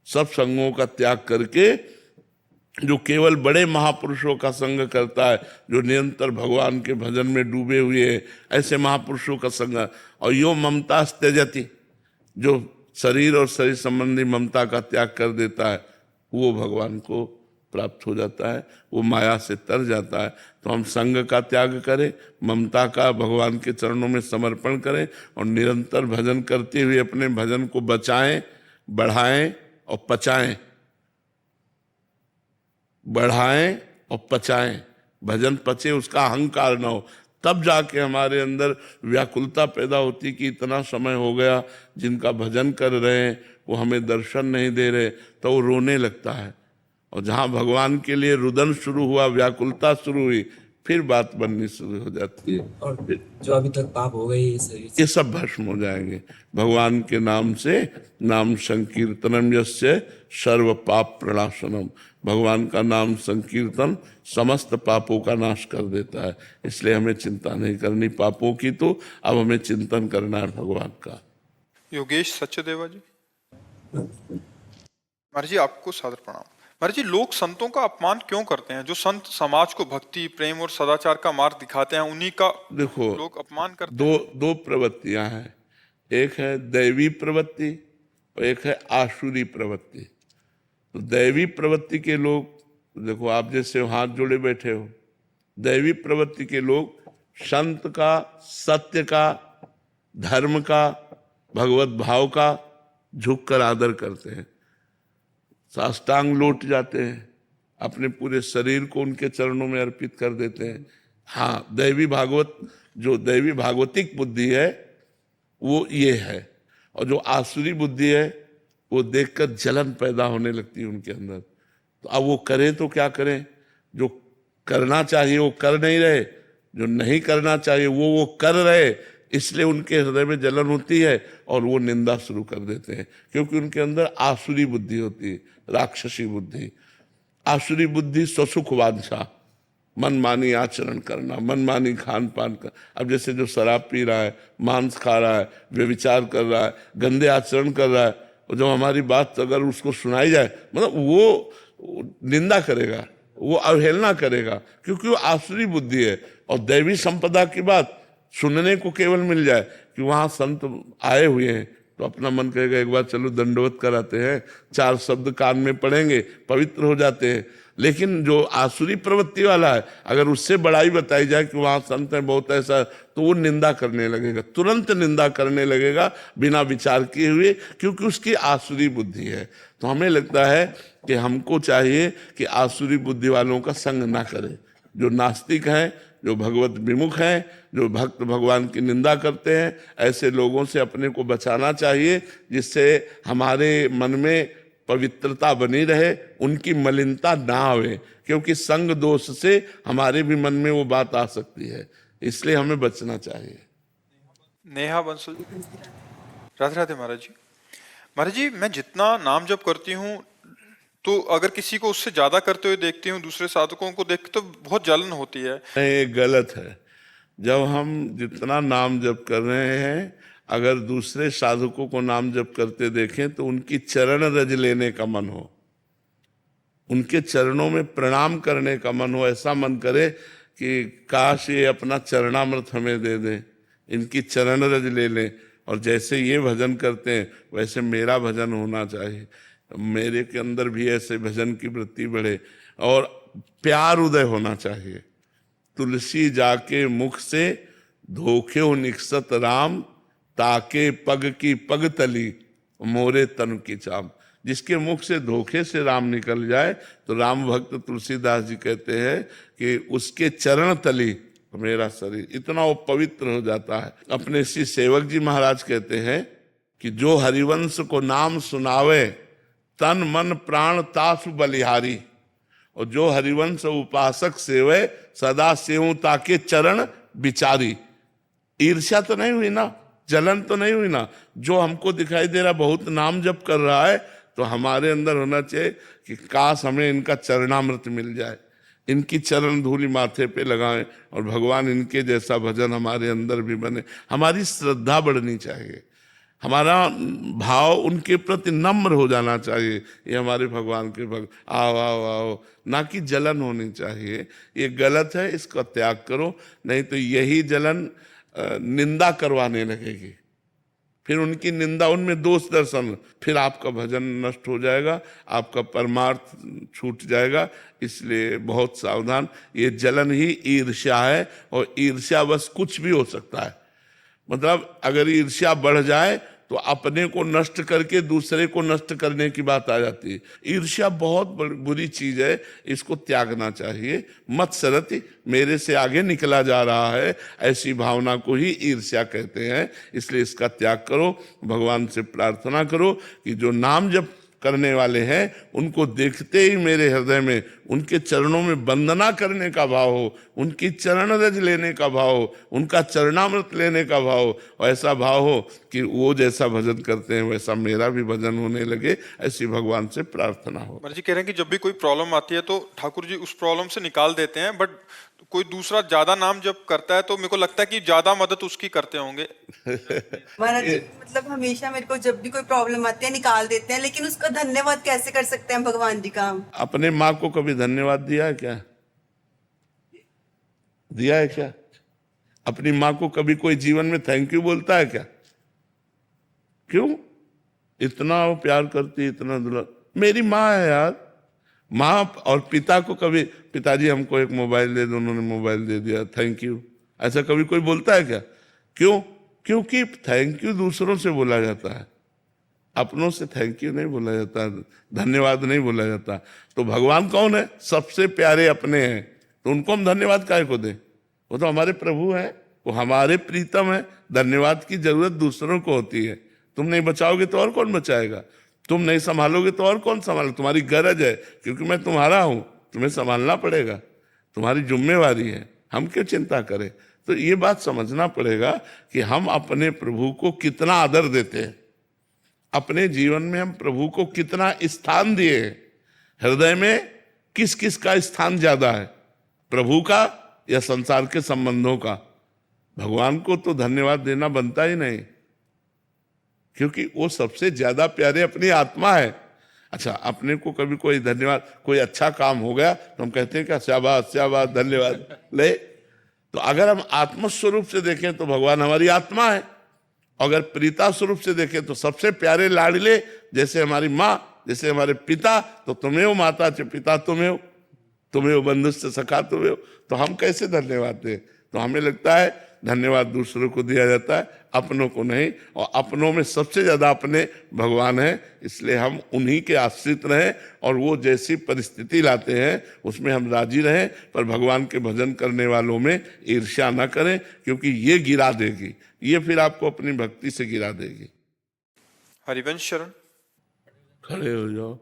सब संगों का त्याग करके जो केवल बड़े महापुरुषों का संग करता है, जो निरंतर भगवान के भजन में डूबे हुए हैं, ऐसे महापुरुषों का संग। और यो ममता त्यजति, जो शरीर और शरीर संबंधी ममता का त्याग कर देता है, वो भगवान को प्राप्त हो जाता है, वो माया से तर जाता है। तो हम संग का त्याग करें, ममता का भगवान के चरणों में समर्पण करें, और निरंतर भजन करते हुए अपने भजन को बचाएं, बढ़ाएं और पचाएं। बढ़ाएं और पचाएं, भजन पचे, उसका अहंकार न हो। तब जाके हमारे अंदर व्याकुलता पैदा होती कि इतना समय हो गया जिनका भजन कर रहे हैं वो हमें दर्शन नहीं दे रहे, तो वो रोने लगता है। और जहाँ भगवान के लिए रुदन शुरू हुआ, व्याकुलता शुरू हुई, फिर बात बननी शुरू हो जाती है। और जो अभी तक पाप हो गए ये सब भस्म हो जाएंगे भगवान के नाम से। नाम संकीर्तनम यस्य सर्व पाप प्रणाशनम। भगवान का नाम संकीर्तन समस्त पापों का नाश कर देता है। इसलिए हमें चिंता नहीं करनी पापों की, तो अब हमें चिंतन करना है भगवान का। योगेश सचदेवा जी। महाराज जी आपको सादर प्रणाम। महाराज जी, लोग संतों का अपमान क्यों करते हैं? जो संत समाज को भक्ति, प्रेम और सदाचार का मार्ग दिखाते हैं, उन्हीं का देखो लोग अपमान करते हैं। दो प्रवृत्तियां हैं, एक है दैवी प्रवृत्ति और एक है आसुरी प्रवृत्ति। तो दैवी प्रवृत्ति के लोग, देखो आप जैसे हाथ जोड़े बैठे हो, दैवी प्रवृत्ति के लोग संत का, सत्य का, धर्म का, भगवत भाव का झुककर आदर करते हैं, साष्टांग लौट जाते हैं, अपने पूरे शरीर को उनके चरणों में अर्पित कर देते हैं। हाँ, दैवी भागवत, जो दैवी भागवतिक बुद्धि है वो ये है। और जो आसुरी बुद्धि है वो देखकर जलन पैदा होने लगती है उनके अंदर। तो अब वो करें तो क्या करें? जो करना चाहिए वो कर नहीं रहे, जो नहीं करना चाहिए वो कर रहे, इसलिए उनके हृदय में जलन होती है और वो निंदा शुरू कर देते हैं, क्योंकि उनके अंदर आसुरी बुद्धि होती है, राक्षसी बुद्धि। आसुरी बुद्धि स्वसुख वांछा, मनमानी आचरण करना, मनमानी खान पान कर। अब जैसे जो शराब पी रहा है, मांस खा रहा है, व्यभिचार कर रहा है, गंदे आचरण कर रहा है, और जब हमारी बात अगर उसको सुनाई जाए, मतलब वो निंदा करेगा, वो अवहेलना करेगा, क्योंकि वो आसुरी बुद्धि है। और दैवी संपदा की बात सुनने को केवल मिल जाए कि वहाँ संत आए हुए हैं, तो अपना मन कहेगा एक बार चलो दंडवत कराते हैं, 4 शब्द कान में पड़ेंगे, पवित्र हो जाते हैं। लेकिन जो आसुरी प्रवृत्ति वाला है, अगर उससे बड़ाई बताई जाए कि वहाँ संत है बहुत ऐसा, तो वो निंदा करने लगेगा, तुरंत निंदा करने लगेगा बिना विचार किए हुए, क्योंकि उसकी आसुरी बुद्धि है। तो हमें लगता है कि हमको चाहिए कि आसुरी बुद्धि वालों का संग ना करें। जो नास्तिक हैं, जो भगवत विमुख हैं, जो भक्त भगवान की निंदा करते हैं, ऐसे लोगों से अपने को बचाना चाहिए, जिससे हमारे मन में पवित्रता बनी रहे, उनकी मलिनता ना आवे, क्योंकि संग दोष से हमारे भी मन में वो बात आ सकती है, इसलिए हमें बचना चाहिए। नेहा बंसल। राधे राधे महाराज जी। महाराज जी, मैं जितना नाम जप करती हूँ, तो अगर किसी को उससे ज्यादा करते हुए देखती हूँ, दूसरे साधकों को देख तो बहुत जलन होती है। नहीं, ये गलत है। जब हम जितना नाम जप कर रहे हैं, अगर दूसरे साधकों को नाम जप करते देखें तो उनकी चरण रज लेने का मन हो, उनके चरणों में प्रणाम करने का मन हो, ऐसा मन करे कि काश ये अपना चरणामृत हमें दे दें, इनकी चरण रज ले लें, और जैसे ये भजन करते हैं वैसे मेरा भजन होना चाहिए, मेरे के अंदर भी ऐसे भजन की वृत्ति बढ़े, और प्यार उदय होना चाहिए। तुलसी जाके मुख से धोखे निकसत राम, ताके पग की पग तली मोरे तन की चाम। जिसके मुख से धोखे से राम निकल जाए, तो राम भक्त तुलसीदास जी कहते हैं कि उसके चरण तली तो मेरा शरीर इतना वो पवित्र हो जाता है। अपने श्री सेवक जी महाराज कहते हैं कि जो हरिवंश को नाम सुनावे तन मन प्राण तासु बलिहारी, और जो हरिवंश उपासक सेवे सदा सेवु ताके चरण विचारी। ईर्ष्या तो नहीं हुई ना, जलन तो नहीं हुई ना। जो हमको दिखाई दे रहा बहुत नाम जप कर रहा है, तो हमारे अंदर होना चाहिए कि काश हमें इनका चरणामृत मिल जाए, इनकी चरण धूलि माथे पे लगाएं और भगवान इनके जैसा भजन हमारे अंदर भी बने। हमारी श्रद्धा बढ़नी चाहिए, हमारा भाव उनके प्रति नम्र हो जाना चाहिए। ये हमारे भगवान के भक्त आओ आओ आओ, ना कि जलन होनी चाहिए। ये गलत है, इसका त्याग करो, नहीं तो यही जलन निंदा करवाने लगेगी, फिर उनकी निंदा, उनमें दोष दर्शन, फिर आपका भजन नष्ट हो जाएगा, आपका परमार्थ छूट जाएगा। इसलिए बहुत सावधान। ये जलन ही ईर्ष्या है, और ईर्ष्या बस कुछ भी हो सकता है। मतलब अगर ईर्ष्या बढ़ जाए तो अपने को नष्ट करके दूसरे को नष्ट करने की बात आ जाती है। ईर्ष्या बहुत बुरी चीज है, इसको त्यागना चाहिए। मत सरति, मेरे से आगे निकला जा रहा है, ऐसी भावना को ही ईर्ष्या कहते हैं। इसलिए इसका त्याग करो, भगवान से प्रार्थना करो कि जो नाम जप करने वाले हैं उनको देखते ही मेरे हृदय में उनके चरणों में वंदना करने का भाव हो, उनकी चरण रज लेने का भाव हो, उनका चरणामृत लेने का भाव हो, और ऐसा भाव हो कि वो जैसा भजन करते हैं वैसा मेरा भी भजन होने लगे। ऐसी भगवान से प्रार्थना हो। महाराज जी कह रहे हैं कि जब भी कोई प्रॉब्लम आती है तो ठाकुर जी उस प्रॉब्लम से निकाल देते हैं, बट कोई दूसरा ज्यादा नाम जब करता है तो मेरे को लगता है कि ज्यादा मदद उसकी करते होंगे। महाराज जी, मतलब हमेशा मेरे को जब भी कोई प्रॉब्लम आती है निकाल देते हैं, लेकिन उसका धन्यवाद कैसे कर सकते हैं भगवान जी का? अपने माँ को कभी धन्यवाद दिया है क्या? दिया है क्या? अपनी माँ को कभी कोई जीवन में थैंक यू बोलता है क्या? क्यों? इतना वो प्यार करती, इतना दुलार। मेरी माँ है यार। माँ और पिता को कभी, पिताजी हमको एक मोबाइल दे दो, उन्होंने मोबाइल दे दिया, थैंक यू, ऐसा कभी कोई बोलता है क्या? क्यों? क्योंकि थैंक यू दूसरों से बोला जाता है, अपनों से थैंक यू नहीं बोला जाता, धन्यवाद नहीं बोला जाता। तो भगवान कौन है? सबसे प्यारे अपने हैं, तो उनको हम धन्यवाद काहे को दें? वो तो हमारे प्रभु हैं, वो हमारे प्रीतम है। धन्यवाद की जरूरत दूसरों को होती है। तुम नहीं बचाओगे तो और कौन बचाएगा? तुम नहीं संभालोगे तो और कौन संभाले? तुम्हारी गरज है, क्योंकि मैं तुम्हारा हूं, तुम्हें संभालना पड़ेगा, तुम्हारी जिम्मेवारी है, हम क्यों चिंता करें? तो ये बात समझना पड़ेगा कि हम अपने प्रभु को कितना आदर देते हैं, अपने जीवन में हम प्रभु को कितना स्थान दिए हैं। हृदय में किस किस का स्थान ज्यादा है, प्रभु का या संसार के संबंधों का? भगवान को तो धन्यवाद देना बनता ही नहीं, क्योंकि वो सबसे ज्यादा प्यारे अपनी आत्मा है। अच्छा, अपने को कभी कोई धन्यवाद, कोई अच्छा काम हो गया तो हम कहते हैं क्या, शाबाश शाबाश धन्यवाद ले। तो अगर हम आत्म स्वरूप से देखें तो भगवान हमारी आत्मा है, अगर प्रीता स्वरूप से देखें तो सबसे प्यारे लाडले, जैसे हमारी माँ, जैसे हमारे पिता, तो तुम्हें हो माता च पिता तुम्हें हो, तुम्हें हो बंधुस्थ सखा तुम्हें हो। तो हम कैसे धन्यवाद दें? तो हमें लगता है धन्यवाद दूसरों को दिया जाता है, अपनों को नहीं। और अपनों में सबसे ज्यादा अपने भगवान हैं, इसलिए हम उन्हीं के आश्रित रहें, और वो जैसी परिस्थिति लाते हैं उसमें हम राजी रहें। पर भगवान के भजन करने वालों में ईर्ष्या न करें, क्योंकि ये गिरा देगी, ये फिर आपको अपनी भक्ति से गिरा देगी। हरिवंश शरण, खड़े हो जाओ,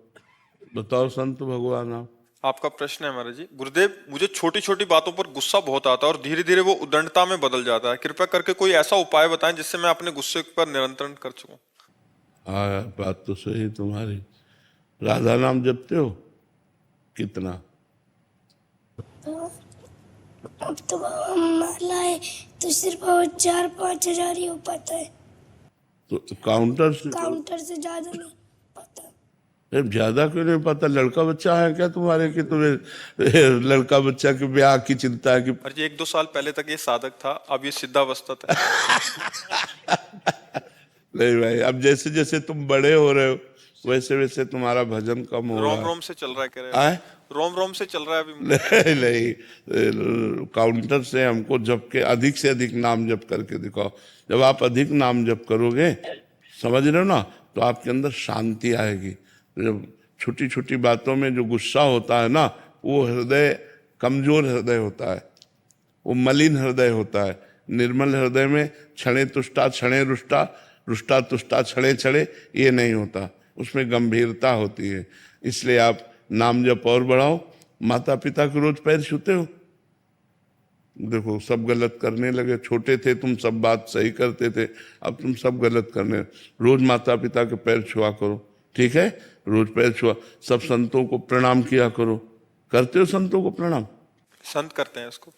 बताओ संत भगवान आप। आपका प्रश्न है महाराज जी। गुरुदेव, मुझे छोटी छोटी बातों पर गुस्सा बहुत आता है और धीरे धीरे वो उद्दंडता में बदल जाता है। कृपया करके कोई ऐसा उपाय बताएं जिससे मैं अपने गुस्से पर नियंत्रण कर सकूं। हाँ, बात तो सही तुम्हारी। राधा नाम जपते हो कितना? अब तो माला है तो सिर्फ 4-5 हजार ही हो पाता है, तो काउंटर से ज्यादा नहीं पता। ज्यादा क्यों नहीं पता? लड़का बच्चा है क्या तुम्हारे कि तुम्हें लड़का बच्चा के ब्याह की चिंता है कि? महाराज जी 1-2 साल पहले तक ये साधक था, अब ये सिद्धावस्था है। नहीं भाई, अब जैसे जैसे तुम बड़े हो रहे हो वैसे वैसे तुम्हारा भजन कम हो रहा है। रोम रोम से चल रहा है, कह रहे हैं। रोम रोम से चल रहा है अभी। नहीं, काउंटर से हमको जप के अधिक से अधिक नाम जप करके दिखाओ। जब आप अधिक नाम जप करोगे, समझ रहे हो ना, तो आपके अंदर शांति आएगी। जब छोटी छोटी बातों में जो गुस्सा होता है ना, वो हृदय कमजोर हृदय होता है, वो मलिन हृदय होता है। निर्मल हृदय में क्षणे तुष्टा क्षणे रुष्टा, रुष्टा तुष्टा क्षणे क्षणे ये नहीं होता, उसमें गंभीरता होती है। इसलिए आप नाम जप और बढ़ाओ। माता पिता के रोज पैर छूते हो? देखो सब गलत करने लगे। छोटे थे तुम सब बात सही करते थे, अब तुम सब गलत करने। रोज माता पिता के पैर छुआ करो, ठीक है? रोज पैर छुआ। सब संतों को प्रणाम किया करो। करते हो संतों को प्रणाम? संत करते हैं इसको।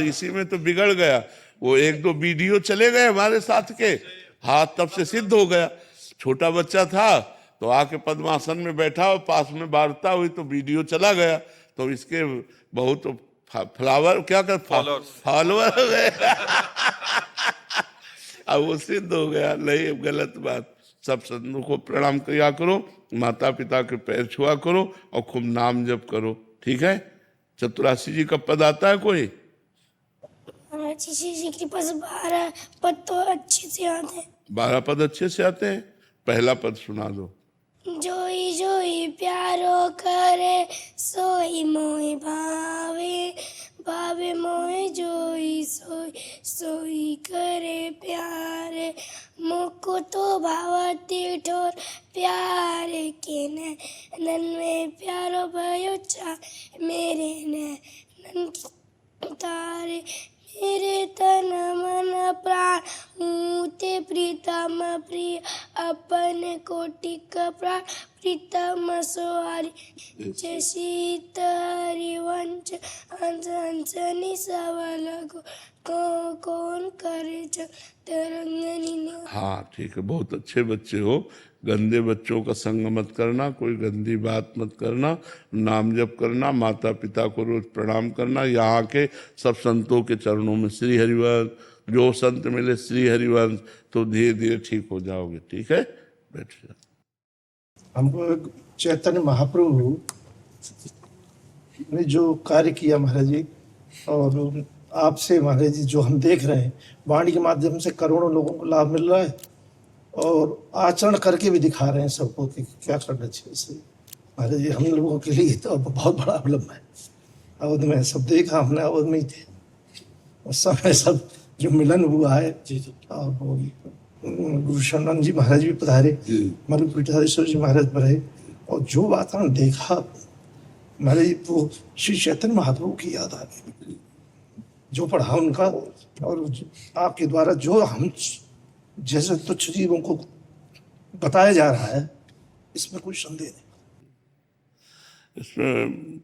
इसी में तो बिगड़ गया। वो एक दो वीडियो चले गए हमारे साथ के, हाथ तब से सिद्ध हो गया। छोटा बच्चा था तो आके पद्मासन में बैठा और पास में वार्ता हुई तो वीडियो चला गया, तो इसके बहुत फ्लावर क्या कर फॉलोअर हो गए। अब वो सिद्ध हो गया। नहीं, गलत बात। सब संतों को प्रणाम किया करो, माता पिता के पैर छुआ करो और खूब नाम जप करो, ठीक है? चतुरासी जी का पद आता है कोई? महाराज जी की कृपा से 12 पद तो अच्छे से आते हैं। 12 पद अच्छे से आते हैं। पहला पद सुना दो। जोई जोई प्यारो करे सोई मोहि भावे, भावे मोहि जोई सोई सोई करे प्यारे। मुको तो भावती ठोर प्यारे के नैनन में प्यारो भयो चा मेरे नैनन तारे। मेरे तन मन प्राण ऊते प्रीतम प्रिय, अपन कोटि का प्राण प्रीतम सोहारी। जय सीत हरिवंश हंस हंसनी सवल कौन करे तरंगनी। हाँ ठीक है, बहुत अच्छे बच्चे हो। गंदे बच्चों का संग मत करना, कोई गंदी बात मत करना, नाम जप करना, माता पिता को रोज प्रणाम करना। यहाँ के सब संतों के चरणों में श्री हरिवंश, जो संत मिले श्री हरिवंश, तो धीरे धीरे ठीक हो जाओगे, ठीक है? बैठ जाओ। हमको चैतन्य महाप्रभु ने जो कार्य किया महाराज जी, और आपसे महाराज जी जो हम देख रहे हैं, वाणी के माध्यम से करोड़ों लोगों को लाभ मिल रहा है और आचरण करके भी दिखा रहे हैं सबको कि क्या करना चाहिए से। महाराज जी हम लोगों के लिए तो बहुत बड़ा अवलंब है। अवध में सब देखा हमने, अवध में ही थे उस समय, सब जो मिलन हुआ है। और गुरु शरणानंद जी महाराज भी पधारे, मनु पीठाधीश्वर जी महाराज पधारे, और जो बात हमने देखा महाराज जी, वो श्री चैतन्य महाप्रभु की याद आ गई, जो पढ़ा उनका। और आपके द्वारा जो हम जैसे तुच्छ जीवों को बताया जा रहा है, इसमें कोई संदेह नहीं। इसमें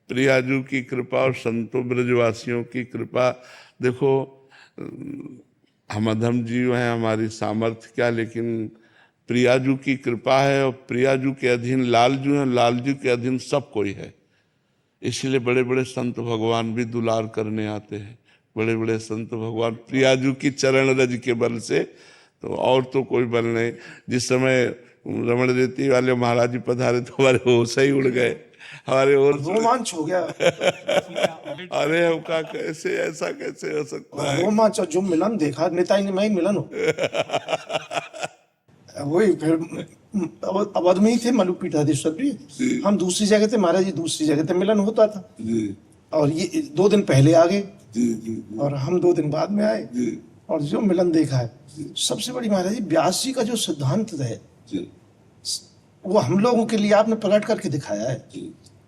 प्रियाजू की कृपा और संतों ब्रजवासियों की कृपा। देखो हम अधम जीव हैं, हमारी सामर्थ्य क्या, लेकिन प्रियाजू की कृपा है। और प्रियाजू के अधीन लालजू हैं, लालजू के अधीन सब कोई है। इसलिए बड़े बड़े संत भगवान भी दुलार करने आते हैं। बड़े बड़े संत भगवान प्रियाजू की चरण रज के बल से, तो और तो कोई बल नहीं। जिस समय रमण देती वाले महाराज जी पधारे तो हमारे होश ही उड़ गए, हमारे और रोमांच हो गया। अरे हमका कैसे, ऐसा कैसे हो सकता है? रोमांच, जो मिलन देखा नेताजी ने, मैं ही मिलन हो। वही फिर अवध में ही थे मनु पीठाधीश्वर भी, हम दूसरी जगह थे, महाराज जी दूसरी जगह थे, मिलन होता था। और ये 2 दिन पहले आ गए और हम 2 दिन बाद में आए, और जो मिलन देखा है। सबसे बड़ी महाराज जी व्यास जी का जो सिद्धांत है, वो हम लोगों के लिए आपने पलट करके दिखाया है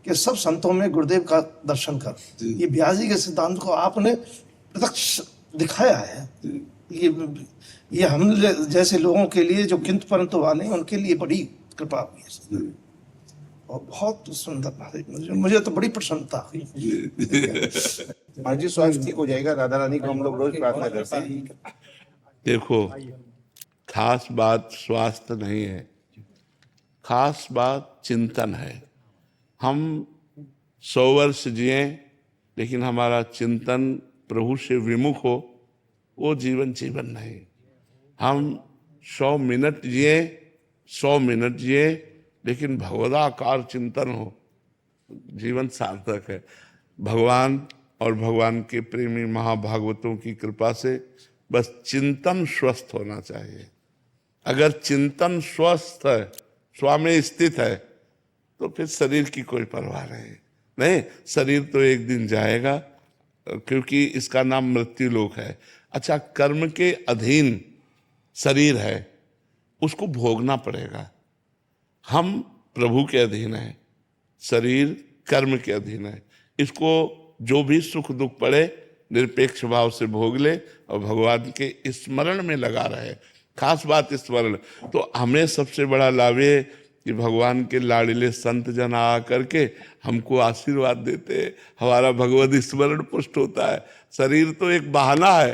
कि सब संतों में गुरुदेव का दर्शन कर। ये व्यास जी के सिद्धांत को आपने प्रत्यक्ष दिखाया है। ये हम जैसे लोगों के लिए जो किंतु परंतु वाले, उनके लिए बड़ी कृपा हुई है और बहुत सुंदर। मुझे तो बड़ी प्रसन्नता हुई। हाँ जी, स्वास्थ्य ठीक हो जाएगा। राधा रानी को हम लोग रोज प्रार्थना करते हैं। देखो खास बात स्वास्थ्य नहीं है, खास बात चिंतन है। हम 100 वर्ष जिए लेकिन हमारा चिंतन प्रभु से विमुख हो, वो जीवन जीवन नहीं। हम 100 मिनट जिए, 100 मिनट जिए, लेकिन भगवदाकार चिंतन हो, जीवन सार्थक है। भगवान और भगवान के प्रेमी महाभागवतों की कृपा से बस चिंतन स्वस्थ होना चाहिए। अगर चिंतन स्वस्थ है, स्व में स्थित है, तो फिर शरीर की कोई परवाह नहीं। शरीर तो एक दिन जाएगा, क्योंकि इसका नाम मृत्यु लोक है। अच्छा, कर्म के अधीन शरीर है, उसको भोगना पड़ेगा। हम प्रभु के अधीन हैं, शरीर कर्म के अधीन है। इसको जो भी सुख दुख पड़े निरपेक्ष भाव से भोग ले और भगवान के स्मरण में लगा रहे। खास बात स्मरण। तो हमें सबसे बड़ा लाभ ये कि भगवान के लाडले संत जन आ करके हमको आशीर्वाद देते, हमारा भगवत स्मरण पुष्ट होता है। शरीर तो एक बहाना है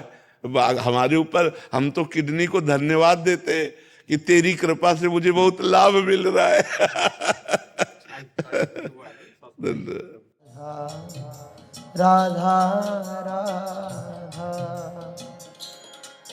हमारे ऊपर। हम तो किडनी को धन्यवाद देते कि तेरी कृपा से मुझे बहुत लाभ मिल रहा है। राधा